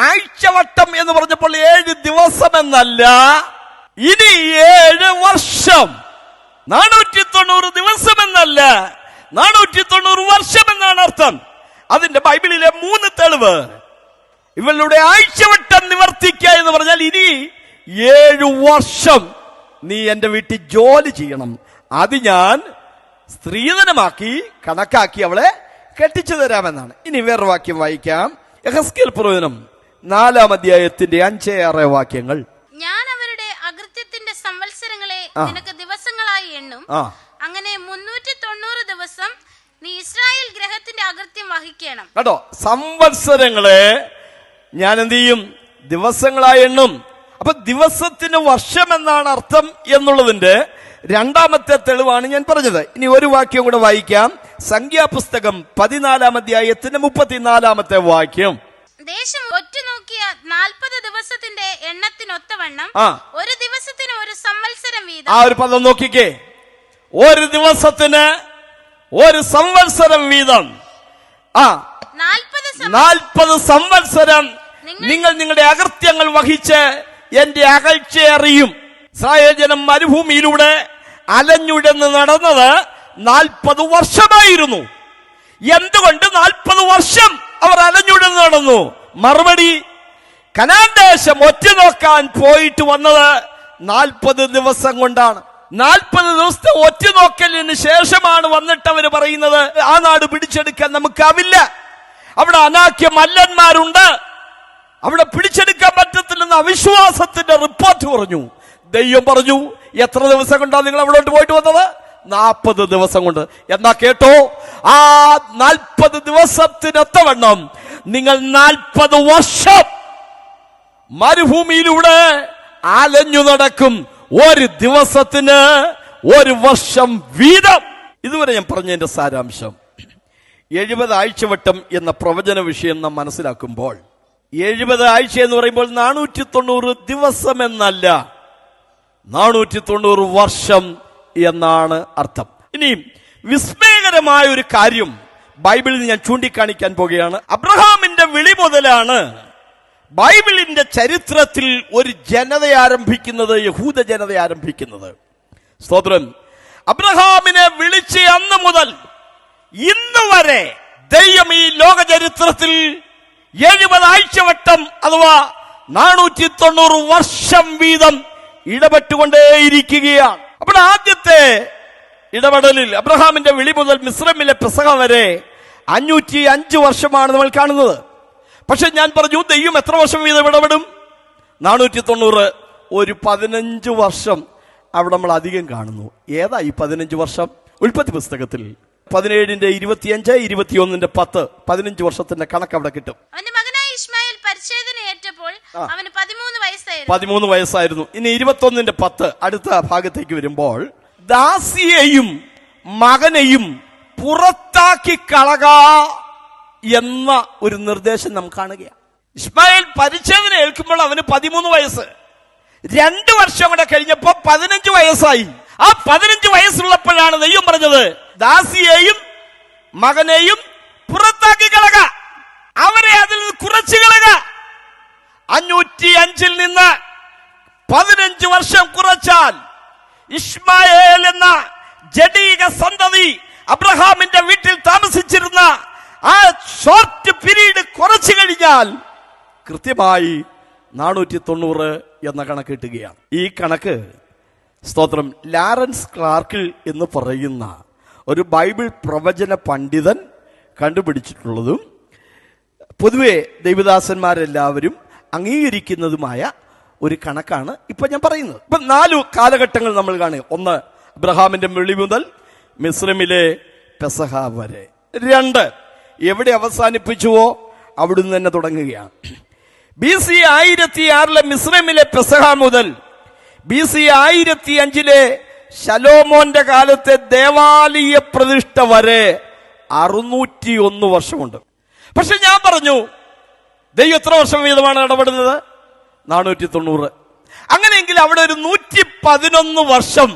ആഴ്ചവട്ടം എന്ന് പറഞ്ഞപ്പോൾ 7 ദിവസം എന്നല്ല, ഇനി 7 വർഷം. 490 ദിവസം എന്നല്ല, 490 വർഷം എന്നാണ് അർത്ഥം. അതിന്റെ ബൈബിളിലെ 3 തെളിവ്. ഇവളുടെ ആഴ്ചവട്ടം നിവർത്തിക്ക എന്ന് പറഞ്ഞാൽ ഇനി 7 വർഷം നീ എന്റെ വീട്ടിൽ ജോലി ചെയ്യണം, അത് ഞാൻ സ്ത്രീധനമാക്കി കണക്കാക്കി അവളെ കെട്ടിച്ചു തരാമെന്നാണ്. ഇനി വേറെ വാക്യം വായിക്കാം. യെഹെസ്കേൽ പ്രവചനം 4-ാം അധ്യായത്തിന്റെ 5-6 വാക്യങ്ങൾ. ഞാൻ അവരുടെ അകൃത്യത്തിന്റെ സംവത്സരങ്ങളെ നിനക്ക് ദിവസങ്ങൾ എണ്ണും. അങ്ങനെ 390 ദിവസം നീ ഇസ്രായേൽ ഗ്രഹത്തിന്റെ അകൃത്യം വഹിക്കണം. കേട്ടോ, സംവത്സരങ്ങളെ ഞാൻ എന്ത് ചെയ്യും? ദിവസങ്ങളായി എണ്ണും. അപ്പൊ ദിവസത്തിന് വർഷം എന്നാണ് അർത്ഥം എന്നുള്ളതിന്റെ രണ്ടാമത്തെ തെളിവാണ് ഞാൻ പറഞ്ഞത്. ഇനി ഒരു വാക്യം കൂടെ വായിക്കാം. സംഖ്യാപുസ്തകം 14-ാം അധ്യായത്തിന്റെ 34-ാമത്തെ വാക്യം. ദേശം ഒറ്റുനോക്കിയ 40 ദിവസത്തിന്റെ എണ്ണത്തിനൊത്തവണ്ണം ഒരു ദിവസത്തിന് ഒരു സംവത്സരം വീതം. ആ ഒരു പദം നോക്കിക്കേ, ഒരു ദിവസത്തിന് ഒരു സംവത്സരം വീതം. 40 സംവത്സരം നിങ്ങൾ നിങ്ങളുടെ അകൃത്യങ്ങൾ വഹിച്ച് എന്റെ അകൽച്ചയെ അറിയും. ഇസ്രായേൽ ജനം മരുഭൂമിയിലൂടെ അലഞ്ഞുഴന്ന് നടന്നത് 40 വർഷമായിരുന്നു. എന്തുകൊണ്ട് 40 വർഷം അവർ അലഞ്ഞുഴന്ന് നടന്നു? മറുപടി, കനാൻ ദേശം ഒറ്റുനോക്കാൻ പോയിട്ട് വന്നത് 40 ദിവസം കൊണ്ടാണ്. 40 ദിവസത്തെ ഒറ്റുനോക്കലിന് ശേഷമാണ് വന്നിട്ട് അവർ പറയുന്നത് ആ നാട് പിടിച്ചെടുക്കാൻ നമുക്കാവില്ല, അവിടെ അനാക്യ മല്ലന്മാരുണ്ട്, അവിടെ പിടിച്ചെടുക്കാൻ പറ്റത്തില്ലെന്ന് അവിശ്വാസത്തിന്റെ റിപ്പോർട്ട് പറഞ്ഞു. ദൈവം പറഞ്ഞു, എത്ര ദിവസം കൊണ്ടാണ് നിങ്ങൾ അവിടോട്ട് പോയിട്ട് വന്നത്? 40 ദിവസം കൊണ്ട്. എന്നാ കേട്ടോ, ആ 40 ദിവസത്തിനൊത്തവണ്ണം നിങ്ങൾ 40 വർഷം മരുഭൂമിയിലൂടെ അലഞ്ഞു നടക്കും. ഒരു ദിവസത്തിന് ഒരു വർഷം വീതം. ഇതുവരെ ഞാൻ പറഞ്ഞതിന്റെ സാരാംശം, 70 ആഴ്ചവട്ടം എന്ന പ്രവചന വിഷയം നാം മനസ്സിലാക്കുമ്പോൾ 70 ആഴ്ച എന്ന് പറയുമ്പോൾ 490 ദിവസം എന്നല്ല, 490 വർഷം എന്നാണ് അർത്ഥം. ഇനി വിസ്മയകരമായ ഒരു കാര്യം ബൈബിളിൽ ഞാൻ ചൂണ്ടിക്കാണിക്കാൻ പോകുകയാണ്. അബ്രഹാമിന്റെ വിളി മുതലാണ് ബൈബിളിന്റെ ചരിത്രത്തിൽ ഒരു ജനത ആരംഭിക്കുന്നത്, യഹൂദ ജനത ആരംഭിക്കുന്നത്. സ്തോത്രം. അബ്രഹാമിനെ വിളിച്ച അന്ന് മുതൽ ഇന്ന് വരെ ദൈവം ഈ ലോക ചരിത്രത്തിൽ 70 ആഴ്ചവട്ടം അഥവാ 490 വർഷം വീതം ഇടപെട്ടുകൊണ്ടേയിരിക്കുകയാണ്. അപ്പോൾ ആദ്യത്തെ ഇടപെടലിൽ അബ്രഹാമിന്റെ വിളി മുതൽ മിസ്രൈമിലെ പെസഹ വരെ 505 വർഷമാണ് നമ്മൾ കാണുന്നത്. പക്ഷെ ഞാൻ പറഞ്ഞു, ദൈവം എത്ര വർഷം വീതം ഇടപെടും? 490. ഒരു 15 വർഷം അവിടെ നമ്മൾ അധികം കാണുന്നു. ഏതാ ഈ 15 വർഷം? ഉൽപ്പത്തി പുസ്തകത്തിൽ 17:25-21-10 15 വർഷത്തിന്റെ കണക്ക് അവിടെ കിട്ടും. അവന്റെ മകനായ ഇശ്മായേൽ പരിച്ഛേദന ഏറ്റപ്പോൾ അവന് 13 വയസ്സായിരുന്നു. ഇനി 21:10 അടുത്ത ഭാഗത്തേക്ക് വരുമ്പോൾ, ദാസിയെയും മകനെയും പുറത്താക്കി കളക എന്ന ഒരു നിർദ്ദേശം നാം കാണുകയാണ്. ഇശ്മായേൽ പരിച്ഛേദന ഏൽക്കുമ്പോൾ അവന് 13 വയസ്സ്. 2 വർഷം കൂടെ കഴിഞ്ഞപ്പോ 15 വയസ്സായി. ആ 15 വയസ്സുള്ളപ്പോഴാണ് ദൈവം പറഞ്ഞത്, ദാസിയെയും മകനെയും പുറത്താക്കി കളക, അവരെ അതിൽ നിന്ന് കുറച്ചു കളക. 505 നിന്ന് 15 വർഷം കുറച്ചാൽ ഇശ്മായേൽ എന്ന ജഡീക സന്തതി അബ്രഹാമിന്റെ വീട്ടിൽ താമസിച്ചിരുന്ന ആ ഷോർട്ട് പീരീഡ് കുറച്ചു കഴിഞ്ഞാൽ കൃത്യമായി 490 എന്ന കണക്ക് കിട്ടുകയാണ്. ഈ കണക്ക്, സ്തോത്രം, ലാരൻസ് ക്ലാർക്കിൽ എന്ന് പറയുന്ന ഒരു ബൈബിൾ പ്രവചന പണ്ഡിതൻ കണ്ടുപിടിച്ചിട്ടുള്ളതും പൊതുവെ ദൈവദാസന്മാരെല്ലാവരും അംഗീകരിക്കുന്നതുമായ ഒരു കണക്കാണ് ഇപ്പൊ ഞാൻ പറയുന്നത്. ഇപ്പൊ 4 കാലഘട്ടങ്ങൾ നമ്മൾ കാണുക. 1, അബ്രഹാമിന്റെ വിളി മുതൽ മിസ്രൈമിലെ പെസഹ വരെ. 2, എവിടെ അവസാനിപ്പിച്ചുവോ അവിടുന്ന് തന്നെ തുടങ്ങുകയാണ്. BC 1006 മിസ്രൈമിലെ പെസഹ മുതൽ BC 1005 ശലോമോന്റെ കാലത്തെ ദേവാലയ പ്രതിഷ്ഠ വരെ 601 വർഷമുണ്ട്. പക്ഷെ ഞാൻ പറഞ്ഞു, ദൈവം എത്ര വർഷം വീതമാണ് ഇടപെടുന്നത്? 490. അങ്ങനെയെങ്കിൽ അവിടെ ഒരു 111 വർഷം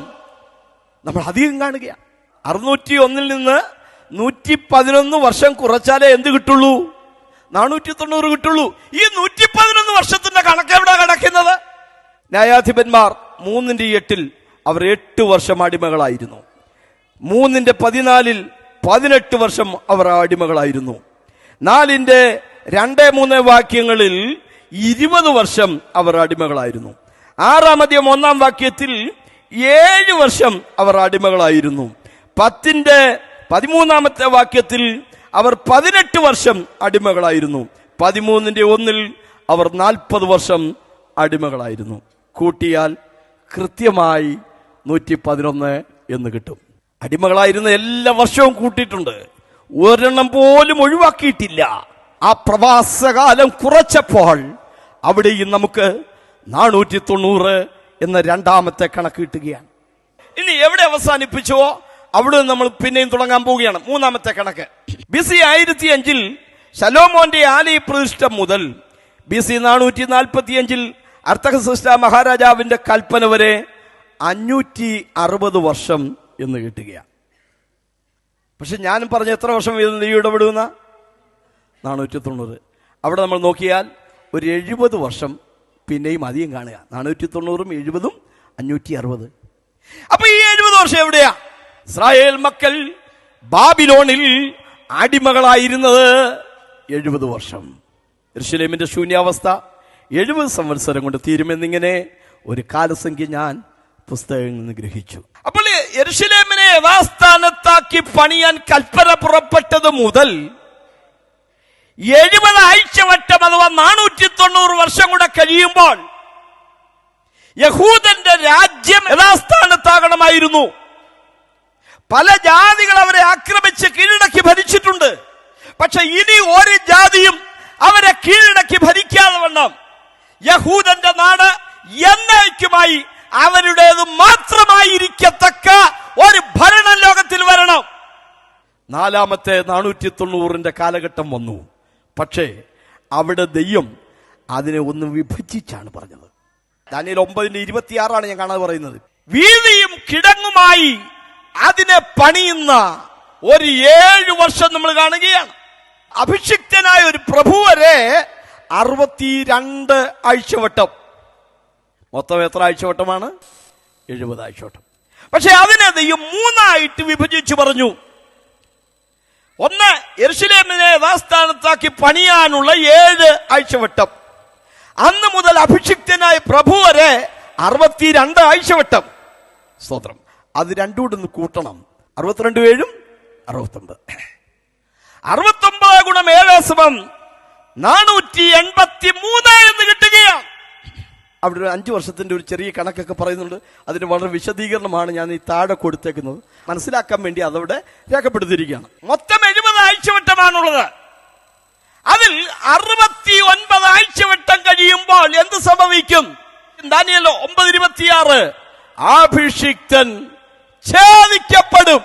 നമ്മൾ അധികം കാണുകയാണ്. 601 നിന്ന് 111 വർഷം കുറച്ചാലേ എന്ത് കിട്ടുള്ളൂ? 490 കിട്ടുള്ളൂ. ഈ 111 വർഷത്തിന്റെ കണക്ക് എവിടെ കിടക്കുന്നത്? ന്യായാധിപന്മാർ 3:8 അവർ 8 വർഷം അടിമകളായിരുന്നു. 3:14 18 വർഷം അവർ അടിമകളായിരുന്നു. 4:2-3 വാക്യങ്ങളിൽ 20 വർഷം അവർ അടിമകളായിരുന്നു. 6-ാം 1-ാം വാക്യത്തിൽ 7 വർഷം അവർ അടിമകളായിരുന്നു. 10-13 വാക്യത്തിൽ അവർ 18 വർഷം അടിമകളായിരുന്നു. 13:1 അവർ 40 വർഷം അടിമകളായിരുന്നു. കൂട്ടിയാൽ കൃത്യമായി 111 എന്ന് കിട്ടും. അടിമകളായിരുന്ന എല്ലാ വർഷവും കൂട്ടിയിട്ടുണ്ട്, ഒരെണ്ണം പോലും ഒഴിവാക്കിയിട്ടില്ല. ആ പ്രവാസകാലം കുറച്ചപ്പോൾ അവിടെയും നമുക്ക് 490 എന്ന രണ്ടാമത്തെ കണക്ക് കിട്ടുകയാണ്. ഇനി എവിടെ അവസാനിപ്പിച്ചോ അവിടെ നമ്മൾ പിന്നെയും തുടങ്ങാൻ പോവുകയാണ്. മൂന്നാമത്തെ കണക്ക് BC 1005 ശലോമോന്റെ ആലയ പ്രതിഷ്ഠ മുതൽ BC 445 അർത്ഥഹസിഷ്ട മഹാരാജാവിന്റെ കൽപ്പന വരെ 560 വർഷം എന്ന് കിട്ടുകയാണ്. പക്ഷെ ഞാനും പറഞ്ഞ എത്ര വർഷം വീതം ദൈവം ഇടപെടുന്ന 490. അവിടെ നമ്മൾ നോക്കിയാൽ ഒരു 70 വർഷം പിന്നെയും അധികം കാണുക. 490, 70, 560. അപ്പൊ ഈ 70 വർഷം എവിടെയാ? ഇസ്രായേൽ മക്കൾ ബാബിലോണിൽ അടിമകളായിരുന്നത് 70 വർഷം. യെരൂശലേമിന്റെ ശൂന്യാവസ്ഥ 70 സംവത്സരം കൊണ്ട് തീരുമെന്നിങ്ങനെ ഒരു കാലസംഖ്യ ഞാൻ പുസ്തകങ്ങളിൽ നിന്ന് ഗ്രഹിച്ചു. അപ്പോൾ യെരൂശലേമിനെ യഥാസ്ഥാനത്താക്കി പണിയാൻ കൽപ്പന പുറപ്പെട്ടത് മുതൽ 70 ആഴ്ചവട്ടം അഥവാ 490 വർഷം കൂടെ കഴിയുമ്പോൾ യഹൂദന്റെ രാജ്യം യഥാസ്ഥാനത്താകണമായിരുന്നു. പല ജാതികൾ അവരെ ആക്രമിച്ച് കീഴടക്കി ഭരിച്ചിട്ടുണ്ട്. പക്ഷെ ഇനി ഒരു ജാതിയും അവരെ കീഴടക്കി ഭരിക്കാതെ വണ്ണം യഹൂദന്റെ നാട് എന്നേക്കുമായി അവരുടേത് മാത്രമായിരിക്കത്തക്ക ഒരു ഭരണം ലോകത്തിൽ വരണം. നാലാമത്തെ 490 കാലഘട്ടം വന്നു. പക്ഷേ അവിടെ ദൈവം അതിനെ ഒന്ന് വിഭജിച്ചാണ് പറഞ്ഞത്. ദാനിയേൽ 9:26 ഞാൻ കാണാതെ പറയുന്നത്. വീതിയും കിടങ്ങുമായി അതിനെ പണിയുന്ന ഒരു 7 വർഷം നമ്മൾ കാണുകയാണ്. അഭിഷിക്തനായ ഒരു പ്രഭു വരെ 62 ആഴ്ചവട്ടം. മൊത്തം എത്ര ആഴ്ചവട്ടമാണ്? 70 ആഴ്ചവട്ടം. പക്ഷെ അതിനെ ദൈവം 3 വിഭജിച്ചു പറഞ്ഞു. ഒന്ന്, യെരൂശലേമിനെ യഥാസ്ഥാനത്താക്കി പണിയാനുള്ള 7 ആഴ്ചവട്ടം. അന്ന് മുതൽ അഭിഷിക്തനായ പ്രഭു വരെ 62 ആഴ്ചവട്ടം. സ്തോത്രം. അത് രണ്ടും കൂടെ കൂട്ടണം. 62, 7, 69. 69 ഗുണം 7 483 എന്ന് കിട്ടുകയാണ്. അവിടെ ഒരു 5 വർഷത്തിന്റെ ഒരു ചെറിയ കണക്കൊക്കെ പറയുന്നുണ്ട്. അതിന് വളരെ വിശദീകരണമാണ് ഞാൻ ഈ താഴെ കൊടുത്തേക്കുന്നത്. മനസ്സിലാക്കാൻ വേണ്ടി അതവിടെ രേഖപ്പെടുത്തിയിരിക്കുകയാണ്. മൊത്തം 70 ആഴ്ചവട്ടമാണുള്ളത്. അതിൽ 69 ആഴ്ചവട്ടം കഴിയുമ്പോൾ എന്ത് സംഭവിക്കും? ദാനിയേൽ 9:26 അഭിഷിക്തൻ ഛേദിക്കപ്പെടും.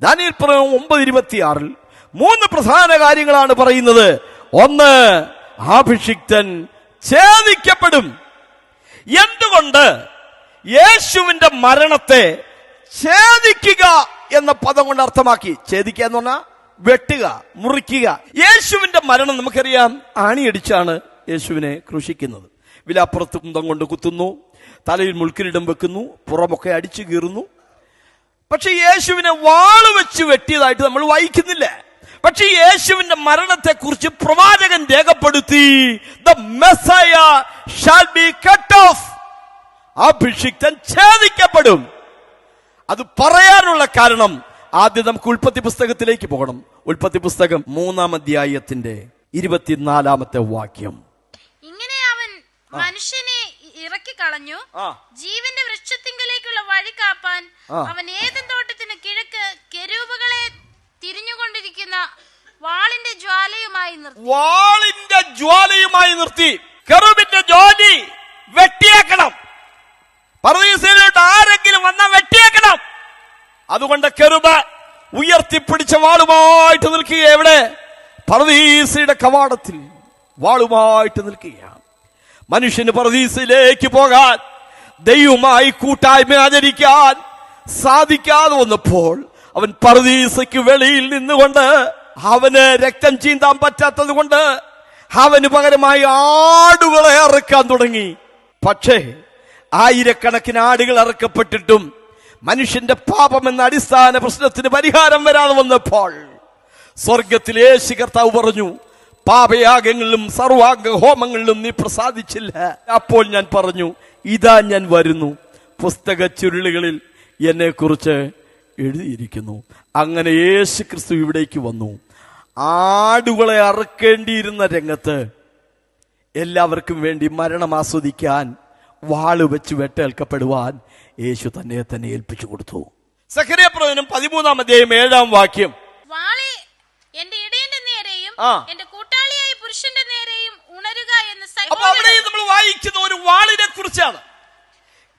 ദാനിയേൽ 9:26 3 പ്രധാന കാര്യങ്ങളാണ് പറയുന്നത്. ഒന്ന്, അഭിഷിക്തൻ ഛേദിക്കപ്പെടും. എന്തുകൊണ്ട്? യേശുവിന്റെ മരണത്തെ ഛേദിക്കുക എന്ന പദം കൊണ്ട് അർത്ഥമാക്കി. ഛേദിക്കുക എന്ന് പറഞ്ഞാൽ വെട്ടുക, മുറിക്കുക. യേശുവിന്റെ മരണം നമുക്കറിയാം, ആണിയടിച്ചാണ് യേശുവിനെ ക്രൂശിക്കുന്നത്. വിലാപ്പുറത്ത് കുന്തം കൊണ്ട് കുത്തുന്നു, തലയിൽ മുൾക്കിരീടം വെക്കുന്നു, പുറമൊക്കെ അടിച്ചു കീറുന്നു. പക്ഷെ യേശുവിനെ വാള് വെച്ച് വെട്ടിയതായിട്ട് നമ്മൾ വായിക്കുന്നില്ല. പക്ഷെ യേശുവിന്റെ മരണത്തെ കുറിച്ച് പ്രവാചകൻ രേഖപ്പെടുത്തി. The Messiah shall be cut off. അഭിഷിക്തൻ ഛേദിക്കപ്പെടും. അത് പറയാനുള്ള കാരണം ആദ്യം നമുക്ക് ഉൽപ്പത്തി പുസ്തകത്തിലേക്ക് പോകണം. ഉൽപ്പത്തി പുസ്തകം 3-ാം അധ്യായത്തിന്റെ 24-ാമത്തെ വാക്യം. ഇങ്ങനെ അവൻ മനുഷ്യനെ ഇറക്കി കളഞ്ഞു. ജീവന്റെ വൃക്ഷത്തിങ്കലേക്കുള്ള വഴി കാപ്പാൻ അവൻ ഏദൻ തോട്ടത്തിന് കിഴക്ക് കെരൂബുകളെ തിരിഞ്ഞുകൊണ്ടിരിക്കുന്ന വാളിന്റെ ജ്വാലയുമായി നിർത്തി. കെരൂബിന്റെ ജോലി വെട്ടിയേക്കണം. പർദീസയിലോട്ട് ആരെങ്കിലും വന്നാൽ വെട്ടിയേക്കണം. അതുകൊണ്ട് കെരൂബ് ഉയർത്തിപ്പിടിച്ച വാളുമായിട്ട് നിൽക്കുക. എവിടെ? പർദീസയുടെ കവാടത്തിൽ വാളുമായിട്ട് നിൽക്കുകയാണ്. മനുഷ്യന് പർദീസയിലേക്ക് പോകാൻ, ദൈവമായി കൂട്ടായ്മ ആചരിക്കാൻ സാധിക്കാതെ വന്നപ്പോൾ അവൻ പർദീസയ്ക്ക് വെളിയിൽ നിന്നുകൊണ്ട്, അവന് രക്തം ചീന്താൻ പറ്റാത്തത് കൊണ്ട് അവന് പകരമായി ആടുകളെ അറുക്കാൻ തുടങ്ങി. പക്ഷേ ആയിരക്കണക്കിന് ആടുകൾ അറുക്കപ്പെട്ടിട്ടും മനുഷ്യന്റെ പാപം എന്ന അടിസ്ഥാന പ്രശ്നത്തിന് പരിഹാരം വരാതെ വന്നപ്പോൾ സ്വർഗത്തിലെ യേശു കർത്താവ് പറഞ്ഞു, പാപയാഗങ്ങളിലും സർവാംഗ ഹോമങ്ങളിലും നീ പ്രസാദിച്ചില്ല. അപ്പോൾ ഞാൻ പറഞ്ഞു, ഇതാ ഞാൻ വരുന്നു, പുസ്തക ചുരുളുകളിൽ എന്നെ കുറിച്ച് എഴുതിയിരിക്കുന്നു. അങ്ങനെ യേശു ക്രിസ്തു ഇവിടേക്ക് വന്നു. ആടുകളെ അറുക്കേണ്ടിയിരുന്ന രംഗത്ത് എല്ലാവർക്കും വേണ്ടി മരണം ആസ്വദിക്കാൻ, വാള് വെച്ച് വെട്ടേൽക്കപ്പെടുവാൻ യേശു തന്നെ ഏൽപ്പിച്ചു കൊടുത്തു. സഖറിയ പ്രവചനം 13-ാം അധ്യായം 7-ാം വാക്യം. വാളെ എന്റെ ഇടയന്റെ നേരെയും എന്റെ കൂട്ടാളിയായ പുരുഷന്റെ നേരെയും ഉണരുക എന്ന്. അപ്പൊ അവിടെ നമ്മൾ വായിക്കുന്ന ഒരു വാളിനെ കുറിച്ചാണ്.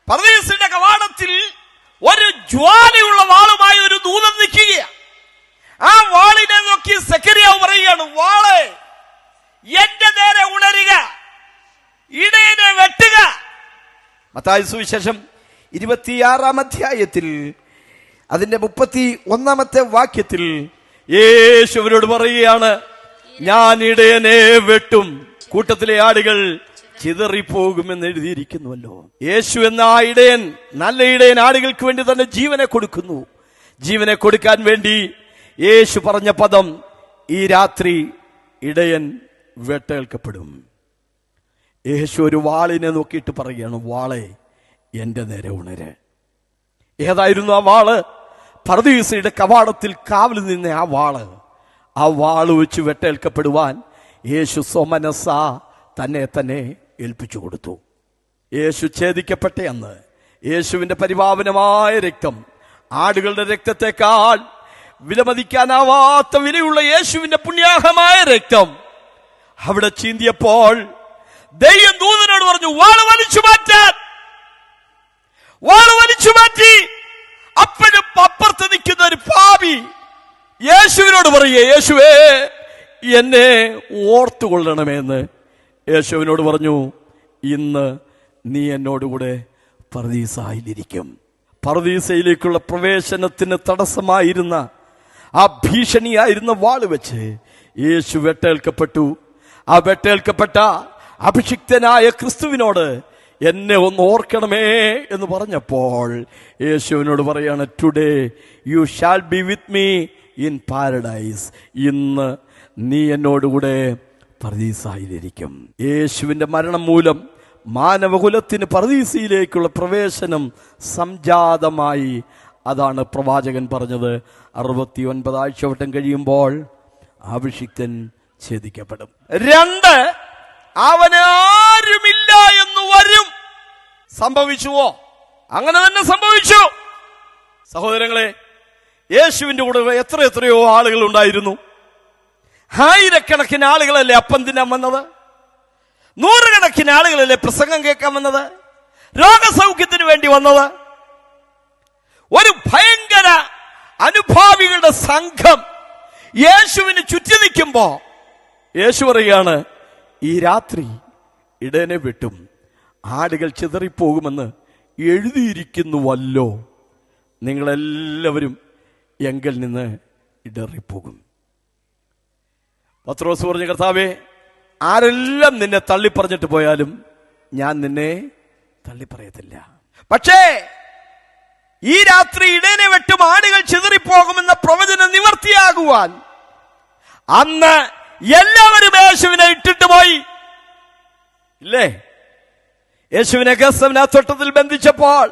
പർദീസിന്റെ കവാടത്തിൽ ഒരു ജ്വാലയുള്ള വാളുമായി ഒരു ദൂതൻ നിൽക്കുകയാണ്. ആ വാളിനെ നോക്കി സഖറിയാവ് പറയുകയാണ്, വാളെ എന്റെ നേരെ ഉണരുക, ഇടയനെ വെട്ടുക. മത്തായി സുവിശേഷം 26-ാം അധ്യായത്തിൽ അതിന്റെ 31-ാമത്തെ വാക്യത്തിൽ യേശു അവരോട് പറയുകയാണ്, ഞാൻ ഇടയനെ വെട്ടും, കൂട്ടത്തിലെ ആടുകൾ ചിതറിപ്പോകുമെന്ന് എഴുതിയിരിക്കുന്നുവല്ലോ. യേശു എന്ന ആ ഇടയൻ, നല്ല ഇടയൻ, ആടുകൾക്ക് വേണ്ടി തന്നെ ജീവനെ കൊടുക്കുന്നു. ജീവനെ കൊടുക്കാൻ വേണ്ടി യേശു പറഞ്ഞ പദം, ഈ രാത്രി ഇടയൻ വെട്ടേൽക്കപ്പെടും. യേശു ഒരു വാളിനെ നോക്കിയിട്ട് പറയുകയാണ്, വാളെ എന്റെ നേരെ ഉണര്. ഏതായിരുന്നു ആ വാള്? പർദീസയുടെ കവാടത്തിൽ കാവൽ നിന്ന ആ വാള് വെച്ച് വെട്ടേൽക്കപ്പെടുവാൻ യേശു സ്വമനസ്സ തന്നെ ഏൽപ്പിച്ചു കൊടുത്തു. യേശു ഛേദിക്കപ്പെട്ട അന്ന് യേശുവിന്റെ പരിപാവനമായ രക്തം, ആടുകളുടെ രക്തത്തെക്കാൾ വിലമതിക്കാനാവാത്ത വിലയുള്ള യേശുവിന്റെ പുണ്യാഹമായ രക്തം അവിടെ ചീന്തിയപ്പോൾ ദൈവം ദൂതനോട് പറഞ്ഞു, വാള് വലിച്ചു മാറ്റി. അപ്പോഴും അപ്പുറത്ത് നിൽക്കുന്ന ഒരു പാപി യേശുവിനോട് പറയുക, യേശുവേ എന്നെ ഓർത്തുകൊള്ളണമെന്ന് യേശുവിനോട് പറഞ്ഞു, ഇന്ന് നീ എന്നോടുകൂടെ പർദീസയിലിരിക്കും. പർദീസയിലേക്കുള്ള പ്രവേശനത്തിന് തടസ്സമായിരുന്ന ആ ഭീഷണിയായിരുന്ന വാള് വെച്ച് യേശു വെട്ടേൽക്കപ്പെട്ടു. ആ വെട്ടേൽക്കപ്പെട്ട അഭിഷിക്തനായ ക്രിസ്തുവിനോട് എന്നെ ഒന്ന് ഓർക്കണമേ എന്ന് പറഞ്ഞപ്പോൾ യേശുവിനോട് പറയാണ്, today you shall be with me in paradise. ഇന്ന് നീ എന്നോടുകൂടെ പർദീസയിലിരിക്കും. യേശുവിന്റെ മരണം മൂലം മാനവകുലത്തിന് പർദീസയിലേക്കുള്ള പ്രവേശനം സംജാതമായി. അതാണ് പ്രവാചകൻ പറഞ്ഞത്, 69 ആഴ്ചവട്ടം കഴിയുമ്പോൾ അഭിഷിക്തൻ ഛേദിക്കപ്പെടും. 2, അവനാരുമില്ല എന്ന് വരും. സംഭവിച്ചുവോ? അങ്ങനെ തന്നെ സംഭവിച്ചു. സഹോദരങ്ങളെ, യേശുവിന്റെ കൂടെ എത്രയോ ആളുകൾ ഉണ്ടായിരുന്നു. ആയിരക്കണക്കിന് ആളുകളല്ലേ അപ്പം തിന്നാൻ വന്നത്, നൂറുകണക്കിന് ആളുകളല്ലേ പ്രസംഗം കേൾക്കാൻ വന്നത്, രോഗസൗഖ്യത്തിന് വേണ്ടി വന്നത്. ഒരു ഭയങ്കര അനുഭാവികളുടെ സംഘം യേശുവിന് ചുറ്റി നിൽക്കുമ്പോ യേശു പറയുകയാണ്, ഈ രാത്രി ഇടയനെ വെട്ടും, ആടുകൾ ചിതറിപ്പോകുമെന്ന് എഴുതിയിരിക്കുന്നുവല്ലോ. നിങ്ങളെല്ലാവരും എങ്കിൽ നിന്ന് ഇടറിപ്പോകും. പത്രോസ് പറഞ്ഞു, കർത്താവേ, ആരെല്ലാം നിന്നെ തള്ളിപ്പറഞ്ഞിട്ട് പോയാലും ഞാൻ നിന്നെ തള്ളിപ്പറയത്തില്ല. പക്ഷേ ഈ രാത്രി ഇടയനെ വെട്ടും, ആടുകൾ ചിതറിപ്പോകുമെന്ന പ്രവചനം നിവർത്തിയാകുവാൻ അന്ന് എല്ലാവരും യേശുവിനെ ഇട്ടിട്ട് പോയി. ഇല്ലേ? യേശുവിനെ ഗസവനാത്തോട്ടത്തിൽ ബന്ധിച്ചപ്പോൾ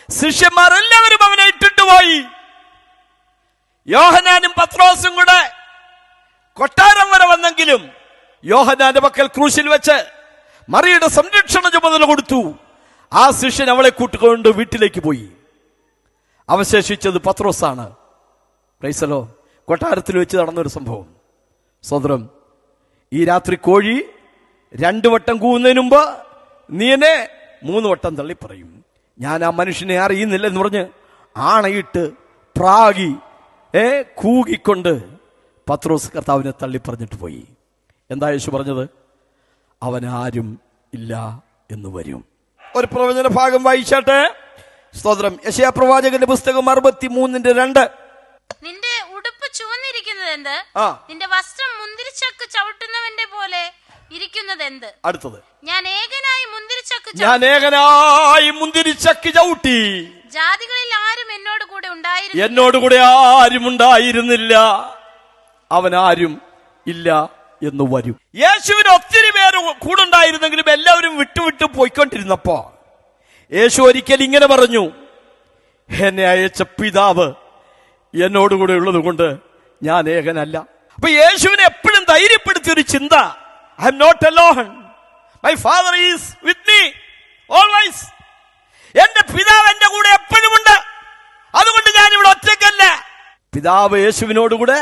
ശിഷ്യന്മാർ എല്ലാവരും അവനെ ഇട്ടിട്ട് പോയി. യോഹന്നാനും പത്രോസും കൂടെ കൊട്ടാരം വരെ വന്നെങ്കിലും യോഹന്നാന്റെ പക്കൽ ക്രൂശിൽ വെച്ച് മറിയുടെ സംരക്ഷണ ചുമതല കൊടുത്തു. ആ ശിഷ്യൻ അവളെ കൂട്ടിക്കൊണ്ട് വീട്ടിലേക്ക് പോയി. അവശേഷിച്ചത് പത്രോസാണ്. പ്രൈസലോ. കൊട്ടാരത്തിൽ വെച്ച് നടന്നൊരു സംഭവം. സോദരം, ഈ രാത്രി കോഴി 2 വട്ടം കൂവുന്നതിന് മുമ്പ് നീ എന്നെ 3 വട്ടം തള്ളി പറയും. ഞാൻ ആ മനുഷ്യനെ അറിയുന്നില്ല എന്ന് പറഞ്ഞ് ആണയിട്ട് പ്രാഗി കൂകിക്കൊണ്ട് പത്രോസ് കർത്താവിനെ തള്ളി പറഞ്ഞിട്ട് പോയി. എന്താ യേശു പറഞ്ഞത്? അവനാരും ഇല്ല എന്ന് വരും. ഒരു പ്രവചന ഭാഗം വായിച്ചാട്ടെ. സ്തോത്രം. യെശയ്യാ പ്രവാചകന്റെ പുസ്തകം 63:2. നിന്റെ ഉടുപ്പ് ചുവന്നിരിക്കുന്നത് എന്ത്? നിന്റെ വസ്ത്രം മുന്തിരിച്ചക്ക് ചവിട്ടുന്നവന്റെ പോലെ ഇരിക്കുന്നത് എന്ത്? അടുത്തത്, ഞാൻ ഏകനായി മുന്തിരിച്ചക്ക് ചവിട്ടി, ജാതികളിൽ ആരും എന്നോട് കൂടെ ആരും ഉണ്ടായിരുന്നില്ല. അവനാരും ഇല്ല എന്ന് വരും. യേശുവിന് ഒത്തിരി പേര് കൂടെ ഉണ്ടായിരുന്നെങ്കിലും എല്ലാവരും വിട്ടുവിട്ട് പോയിക്കൊണ്ടിരുന്നപ്പോ യേശു ഒരിക്കൽ ഇങ്ങനെ പറഞ്ഞു, എന്നെ അയച്ച പിതാവ് എന്നോടുകൂടെ ഉള്ളത് കൊണ്ട് ഞാൻ ഏകനല്ല. അപ്പൊ യേശുവിനെ എപ്പോഴും ധൈര്യപ്പെടുത്തിയൊരു ചിന്ത, I am not alone, my father is with me always. എന്റെ പിതാവ് എന്റെ കൂടെ എപ്പോഴും ഉണ്ട്. അതുകൊണ്ട് അതുകൊണ്ട് ഞാൻ ഇവിടെ ഒറ്റയ്ക്കല്ല. പിതാവ് യേശുവിനോടുകൂടെ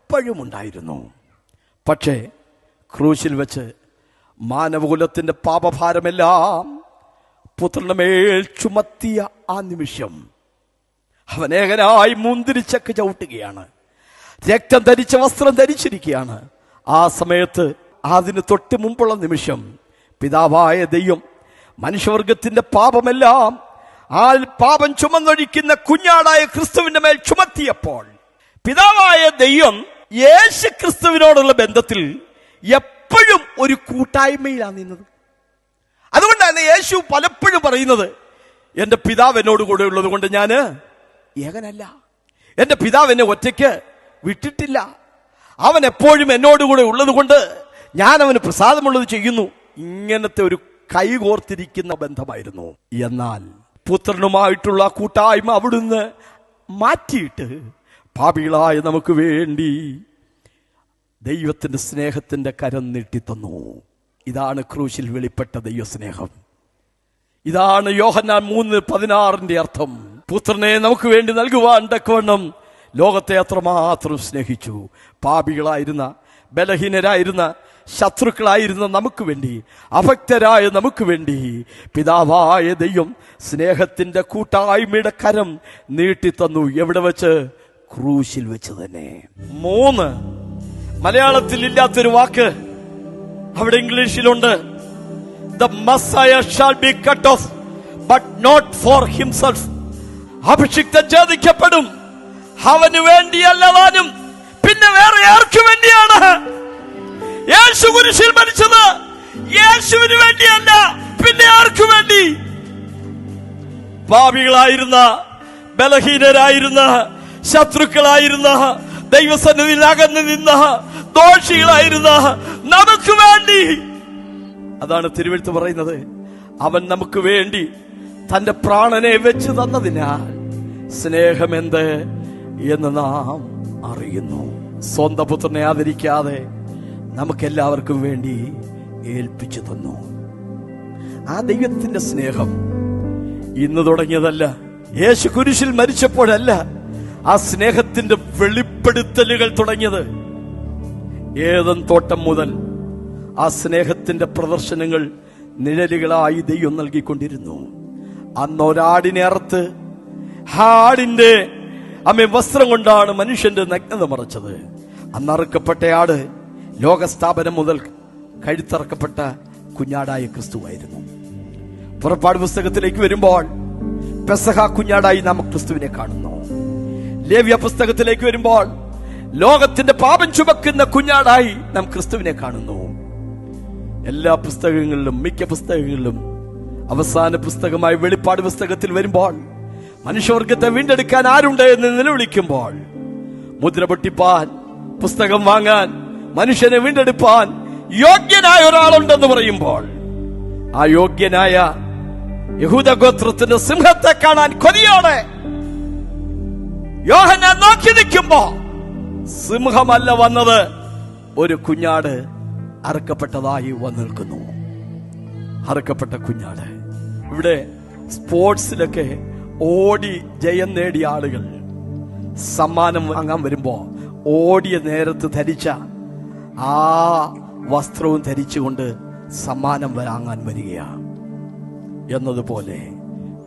എപ്പോഴും ഉണ്ടായിരുന്നു. പക്ഷേ ക്രൂശിൽ വെച്ച് മാനവകുലത്തിന്റെ പാപഭാരമെല്ലാം പുത്രന്റെ മേൽ ചുമത്തിയ ആ നിമിഷം അവൻ ഏകനായി മുന്തിരിച്ചക്ക് ചവിട്ടുകയാണ്. രക്തം ധരിച്ച വസ്ത്രം ധരിച്ചിരിക്കുകയാണ്. ആ സമയത്ത് അതിന് തൊട്ട് മുമ്പുള്ള നിമിഷം പിതാവായ ദൈവം മനുഷ്യവർഗത്തിന്റെ പാപമെല്ലാം ആ പാപം ചുമന്നൊഴിക്കുന്ന കുഞ്ഞാടായ ക്രിസ്തുവിന്റെ മേൽ ചുമത്തിയപ്പോൾ പിതാവായ ദൈവം യേശു ക്രിസ്തുവിനോടുള്ള ബന്ധത്തിൽ എപ്പോഴും ഒരു കൂട്ടായ്മയിലാണ് നിന്നത്. അതുകൊണ്ടാണ് യേശു പലപ്പോഴും പറയുന്നത്, എന്റെ പിതാവ് എന്നോട് കൂടെ ഉള്ളത് കൊണ്ട് ഞാൻ ഏകനല്ല, എന്റെ പിതാവ് എന്നെ ഒറ്റയ്ക്ക് വിട്ടിട്ടില്ല, അവൻ എപ്പോഴും എന്നോടുകൂടെ ഉള്ളത് കൊണ്ട് ഞാൻ അവന് പ്രസാദമുള്ളത് ചെയ്യുന്നു. ഇങ്ങനത്തെ ഒരു കൈകോർത്തിരിക്കുന്ന ബന്ധമായിരുന്നു. എന്നാൽ പുത്രനുമായിട്ടുള്ള കൂട്ടായ്മ അവിടുന്ന് മാറ്റിയിട്ട് പാപികളായ നമുക്ക് വേണ്ടി ദൈവത്തിന്റെ സ്നേഹത്തിന്റെ കരം നീട്ടിത്തന്നു. ഇതാണ് ക്രൂശിൽ വെളിപ്പെട്ട ദൈവസ്നേഹം. ഇതാണ് യോഹന്നാൻ 3:16 അർത്ഥം. പുത്രനെ നമുക്ക് വേണ്ടി നൽകുവാൻ തക്കവണ്ണം ലോകത്തെ അത്രമാത്രം സ്നേഹിച്ചു. പാപികളായിരുന്ന, ബലഹീനരായിരുന്ന, ശത്രുക്കളായിരുന്ന നമുക്ക് വേണ്ടി, അഭക്തരായ നമുക്ക് വേണ്ടി പിതാവായ ദൈവം സ്നേഹത്തിന്റെ കൂട്ടായ്മയുടെ കരം നീട്ടിത്തന്നു. എവിടെ വെച്ച്? ക്രൂശിൽ വെച്ച് തന്നെ. 3 മലയാളത്തിൽ ഇല്ലാത്തൊരു വാക്ക് അവിടെ ഇംഗ്ലീഷിലുണ്ട്. The Messiah shall be cut off, but not for himself. അഭിഷിക്തൻ ഛേദിക്കപ്പെടും, അവന് വേണ്ടിയല്ലാനും. പിന്നെ വേറെ ആർക്കു വേണ്ടിയാണ്? യേശു കുരിശിൽ മരിച്ചത് യേശുവിന് വേണ്ടിയല്ല, പിന്നെ ആർക്കു വേണ്ടി? പാപികളായിരുന്ന, ബലഹീനരായിരുന്ന, ശത്രുക്കളായിരുന്ന, ദൈവസന്നിധിയിൽ അകന്നു നിന്ന, ദോഷികളായിരുന്ന നമുക്ക് വേണ്ടി. അതാണ് തിരുവെഴുത്ത് പറയുന്നത്, അവൻ നമുക്ക് വേണ്ടി തന്റെ പ്രാണനെ വെച്ച് തന്നതിനാൽ സ്നേഹമെന്ത് എന്ന് നാം അറിയുന്നു. സ്വന്തം പുത്രനെ ആദരിക്കാതെ നമുക്കെല്ലാവർക്കും വേണ്ടി ഏൽപ്പിച്ചു തന്നു. ആ ദൈവത്തിന്റെ സ്നേഹം ഇന്ന് തുടങ്ങിയതല്ല, യേശു കുരിശിൽ മരിച്ചപ്പോഴല്ല ആ സ്നേഹത്തിന്റെ വെളിപ്പെടുത്തലുകൾ തുടങ്ങിയത്. ഏദൻ തോട്ടം മുതൽ ആ സ്നേഹത്തിന്റെ പ്രദർശനങ്ങൾ നിഴലുകളായി ദൈവം നൽകിക്കൊണ്ടിരുന്നു. അന്ന് ഒരാടിനെ അറുത്ത് ആടിന്റെ വസ്ത്രം കൊണ്ടാണ് മനുഷ്യന്റെ നഗ്നത മറച്ചത്. അന്ന് അറുക്കപ്പെട്ട ആട് ലോകസ്ഥാപനം മുതൽ കഴുത്തറക്കപ്പെട്ട കുഞ്ഞാടായ ക്രിസ്തുവായിരുന്നു. പുറപ്പാട് പുസ്തകത്തിലേക്ക് വരുമ്പോൾ പെസഹ കുഞ്ഞാടായി നാം ക്രിസ്തുവിനെ കാണുന്നു. ലേവ്യ പുസ്തകത്തിലേക്ക് വരുമ്പോൾ ലോകത്തിന്റെ പാപം ചുമക്കുന്ന കുഞ്ഞാടായി നാം ക്രിസ്തുവിനെ കാണുന്നു. എല്ലാ പുസ്തകങ്ങളിലും, മിക്ക പുസ്തകങ്ങളിലും അവസാന പുസ്തകമായ വെളിപ്പാട് പുസ്തകത്തിൽ വരുമ്പോൾ മനുഷ്യവർഗത്തെ വീണ്ടെടുക്കാൻ ആരുണ്ട് എന്ന് നിലവിളിക്കുമ്പോൾ, മുദ്ര പൊട്ടിപ്പാൻ, പുസ്തകം വാങ്ങാൻ, മനുഷ്യനെ വീണ്ടെടുപ്പാൻ യോഗ്യനായ ഒരാളുണ്ടെന്ന് പറയുമ്പോൾ, ആ യോഗ്യനായ യഹൂദ ഗോത്രത്തിന്റെ സിംഹത്തെ കാണാൻ കൊതിയോടെ യോഹന്നാൻ നോക്കി നിൽക്കുമ്പോ സിംഹമല്ല വന്നത്, ഒരു കുഞ്ഞാട് അറുക്കപ്പെട്ടതായി വന്നു നിൽക്കുന്നു. അറുക്കപ്പെട്ട കുഞ്ഞാട്. ഇവിടെ സ്പോർട്സിലൊക്കെ ഓടി ജയം നേടിയ ആളുകൾ സമ്മാനം വാങ്ങാൻ വരുമ്പോ ഓടിയ നേരത്ത് ധരിച്ച ആ വസ്ത്രവും ധരിച്ചുകൊണ്ട് സമ്മാനം വാങ്ങാൻ വരികയാണ്. എന്നതുപോലെ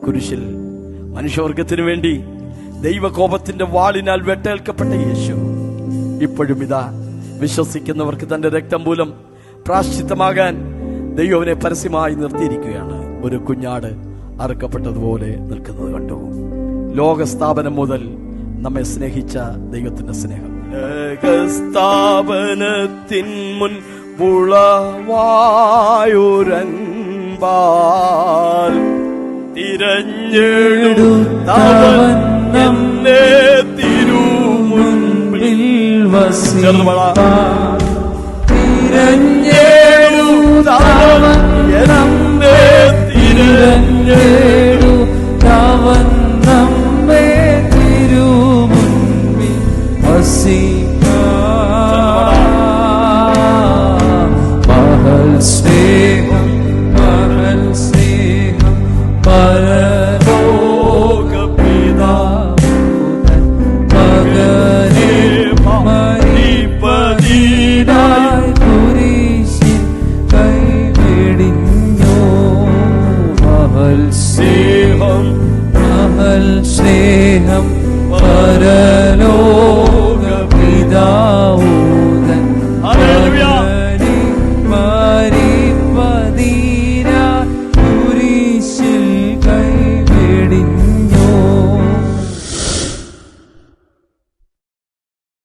കുരിശിൽ മനുഷ്യവർഗത്തിനു വേണ്ടി ദൈവകോപത്തിന്റെ വാളിനാൽ വെട്ടേൽക്കപ്പെട്ട യേശു ഇപ്പോഴും ഇതാ വിശ്വസിക്കുന്നവർക്ക് തന്റെ രക്തം മൂലം പ്രാശ്ചിത്തമാകാൻ ദൈവനെ പരസ്യമായി നിർത്തിയിരിക്കുകയാണ്. ഒരു കുഞ്ഞാട് അറുക്കപ്പെട്ടതുപോലെ നിൽക്കുന്നത് കണ്ടു. ലോകസ്ഥാപനം മുതൽ നമ്മെ സ്നേഹിച്ച ദൈവത്തിന്റെ സ്നേഹം. ലോകസ്ഥാപനത്തിൻ മുൻ പുളവായൊരൻപാൽ തിരഞ്ഞെടുത്തവൻ എന്നെ തിരുമുൻപിൽ വസിപ്പാൻ. തിരഞ്ഞെടുത്തവൻ എന്നെ തിരഞ്ഞെടുത്തവൻ